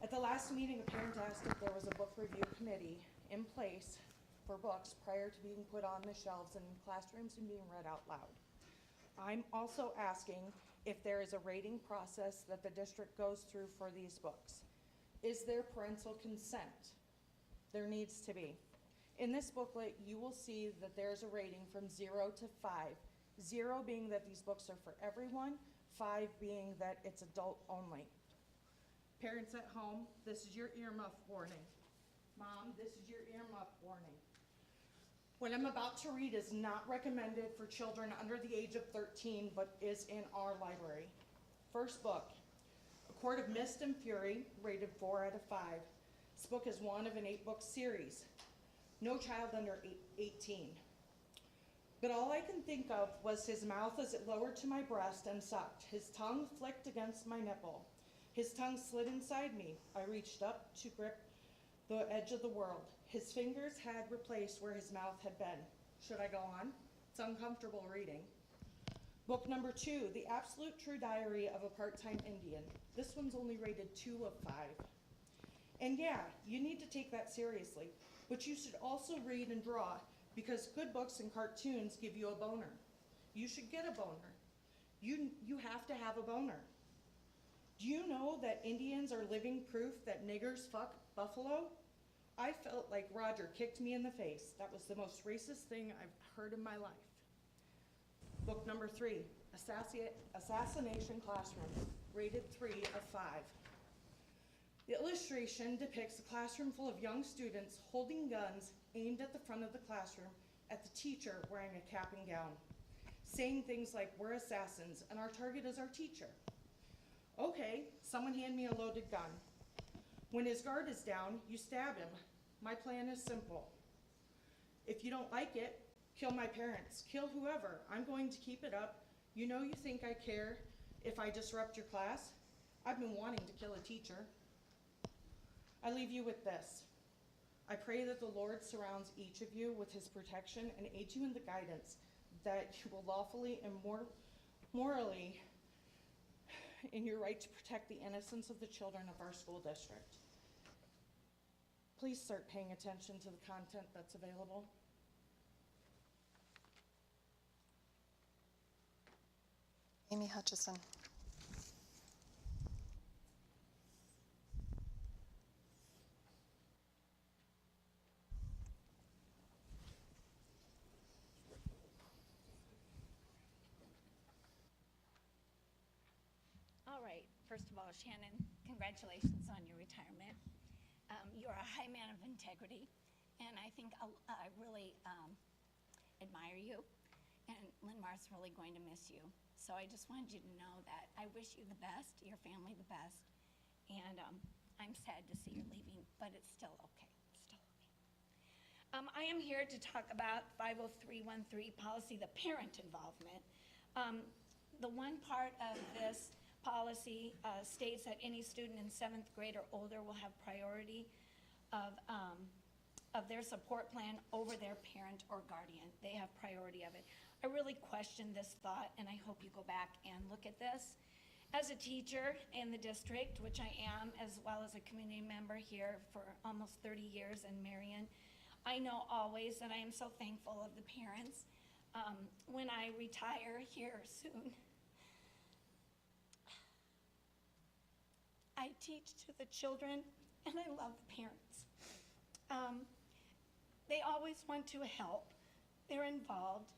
At the last meeting, a parent asked if there was a book review committee in place for books prior to being put on the shelves and in classrooms and being read out loud. I'm also asking if there is a rating process that the district goes through for these books. Is there parental consent? There needs to be. In this booklet, you will see that there's a rating from 0 to 5. 0 being that these books are for everyone, 5 being that it's adult only. Parents at home, this is your earmuff warning. Mom, this is your earmuff warning. What I'm about to read is not recommended for children under the age of 13, but is in our library. First book, A Court of Mist and Fury, rated 4 out of 5. This book is one of an 8-book series. No child under 18. But all I can think of was his mouth as it lowered to my breast and sucked. His tongue flicked against my nipple. His tongue slid inside me. I reached up to grip the edge of the world. His fingers had replaced where his mouth had been. Should I go on? It's uncomfortable reading. Book number 2, The Absolute True Diary of a Part-Time Indian. This one's only rated 2 of 5. And yeah, you need to take that seriously, but you should also read and draw, because good books and cartoons give you a boner. You should get a boner. You have to have a boner. Do you know that Indians are living proof that niggers fuck buffalo? I felt like Roger kicked me in the face. That was the most racist thing I've heard in my life. Book number 3, Assassination Classroom, rated 3 of 5. The illustration depicts a classroom full of young students holding guns aimed at the front of the classroom at the teacher wearing a cap and gown, saying things like, "We're assassins, and our target is our teacher." Okay, someone hand me a loaded gun. When his guard is down, you stab him. My plan is simple. If you don't like it, kill my parents, kill whoever. I'm going to keep it up. You know you think I care if I disrupt your class? I've been wanting to kill a teacher. I leave you with this. I pray that the Lord surrounds each of you with his protection and aids you in the guidance that you will lawfully and morally in your right to protect the innocence of the children of our school district. Please start paying attention to the content that's available. Amy Hutchison. All right, first of all, Shannon, congratulations on your retirement. You're a high man of integrity, and I think I really admire you, and Linn-Mar's really going to miss you. So I just wanted you to know that I wish you the best, your family the best, and I'm sad to see you're leaving, but it's still okay. It's still okay. I am here to talk about 50313 policy, the parent involvement. The one part of this policy states that any student in 7th grade or older will have priority of their support plan over their parent or guardian. They have priority of it. I really question this thought, and I hope you go back and look at this. As a teacher in the district, which I am, as well as a community member here for almost 30 years in Marion, I know always that I am so thankful of the parents. When I retire here soon, I teach to the children, and I love the parents. They always want to help. They're involved.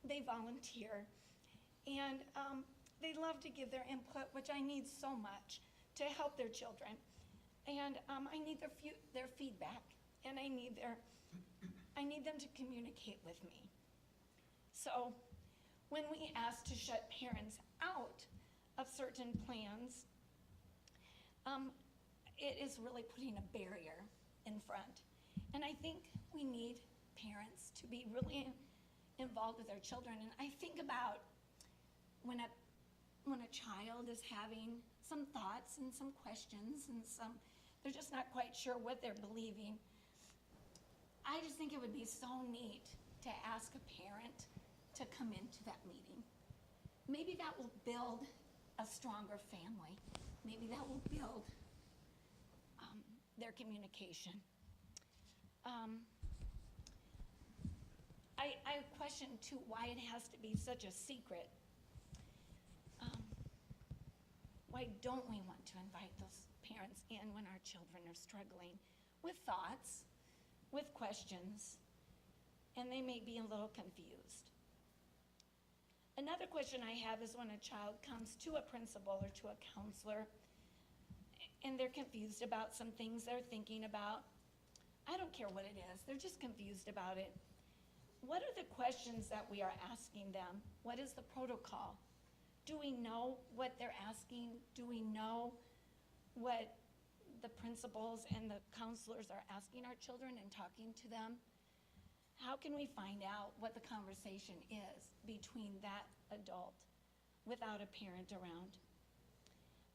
They volunteer. And they love to give their input, which I need so much to help their children. And I need their feedback, and I need them to communicate with me. So when we ask to shut parents out of certain plans, it is really putting a barrier in front. And I think we need parents to be really involved with their children. And I think about when a child is having some thoughts and some questions and they're just not quite sure what they're believing. I just think it would be so neat to ask a parent to come into that meeting. Maybe that will build a stronger family. Maybe that will build their communication. I question too why it has to be such a secret. Why don't we want to invite those parents in when our children are struggling with thoughts, with questions, and they may be a little confused? Another question I have is when a child comes to a principal or to a counselor and they're confused about some things they're thinking about. I don't care what it is, they're just confused about it. What are the questions that we are asking them? What is the protocol? Do we know what they're asking? Do we know what the principals and the counselors are asking our children and talking to them? How can we find out what the conversation is between that adult without a parent around?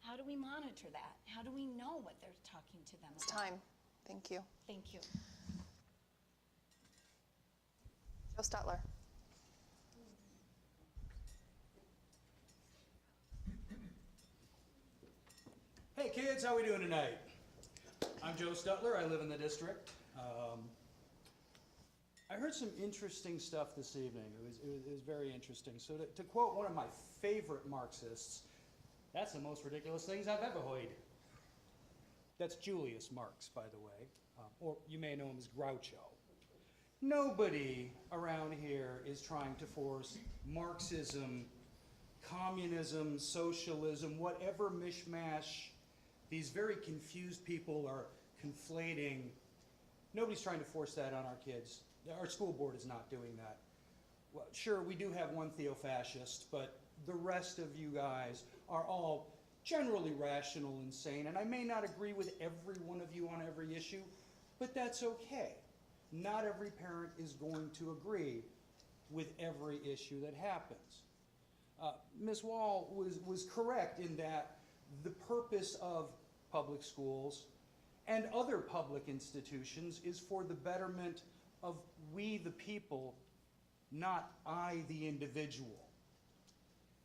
How do we monitor that? How do we know what they're talking to them about? It's time. Thank you. Thank you. Joe Stutler. Hey kids, how we doing tonight? I'm Joe Stutler, I live in the district. I heard some interesting stuff this evening. It was very interesting. So to quote one of my favorite Marxists, that's the most ridiculous things I've ever heard. That's Julius Marx, by the way, or you may know him as Groucho. Nobody around here is trying to force Marxism, communism, socialism, whatever mishmash these very confused people are conflating. Nobody's trying to force that on our kids. Our school board is not doing that. Well, sure, we do have one theo-fascist, but the rest of you guys are all generally rational and sane, and I may not agree with every one of you on every issue, but that's okay. Not every parent is going to agree with every issue that happens. Ms. Wall was correct in that the purpose of public schools and other public institutions is for the betterment of we the people, not I the individual.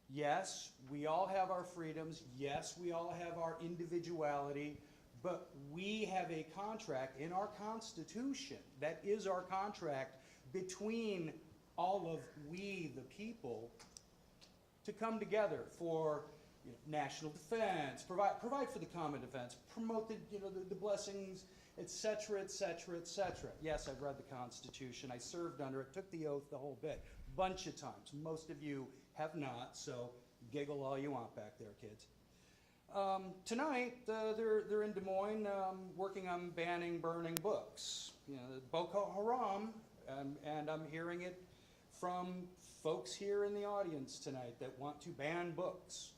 Yes, we all have our freedoms. Yes, we all have our individuality, but we have a contract in our Constitution, that is our contract between all of we the people, to come together for national defense, provide for the common defense, promote the blessings, etc., etc., etc. Yes, I've read the Constitution. I served under it, took the oath, the whole bit, bunch of times. Most of you have not, so giggle all you want back there, kids. Tonight, they're in Des Moines working on banning burning books. Boko Haram, and I'm hearing it from folks here in the audience tonight that want to ban books.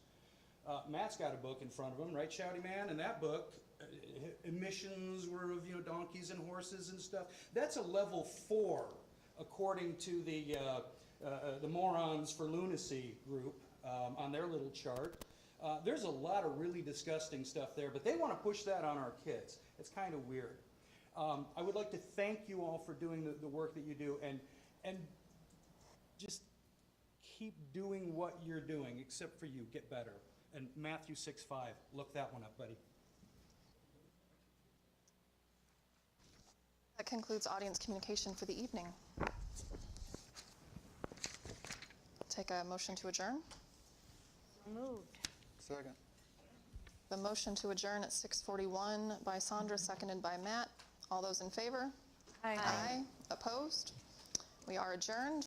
Matt's got a book in front of him, right, Shouty Man? And that book, emissions were of donkeys and horses and stuff. That's a level 4, according to the Morons for Lunacy group on their little chart. There's a lot of really disgusting stuff there, but they want to push that on our kids. It's kind of weird. I would like to thank you all for doing the work that you do, and just keep doing what you're doing, except for you. Get better. And Matthew 6:5, look that one up, buddy. That concludes audience communication for the evening. Take a motion to adjourn. Moved. Second. The motion to adjourn at 6:41 by Sandra, seconded by Matt. All those in favor? Aye. Aye. Opposed? We are adjourned.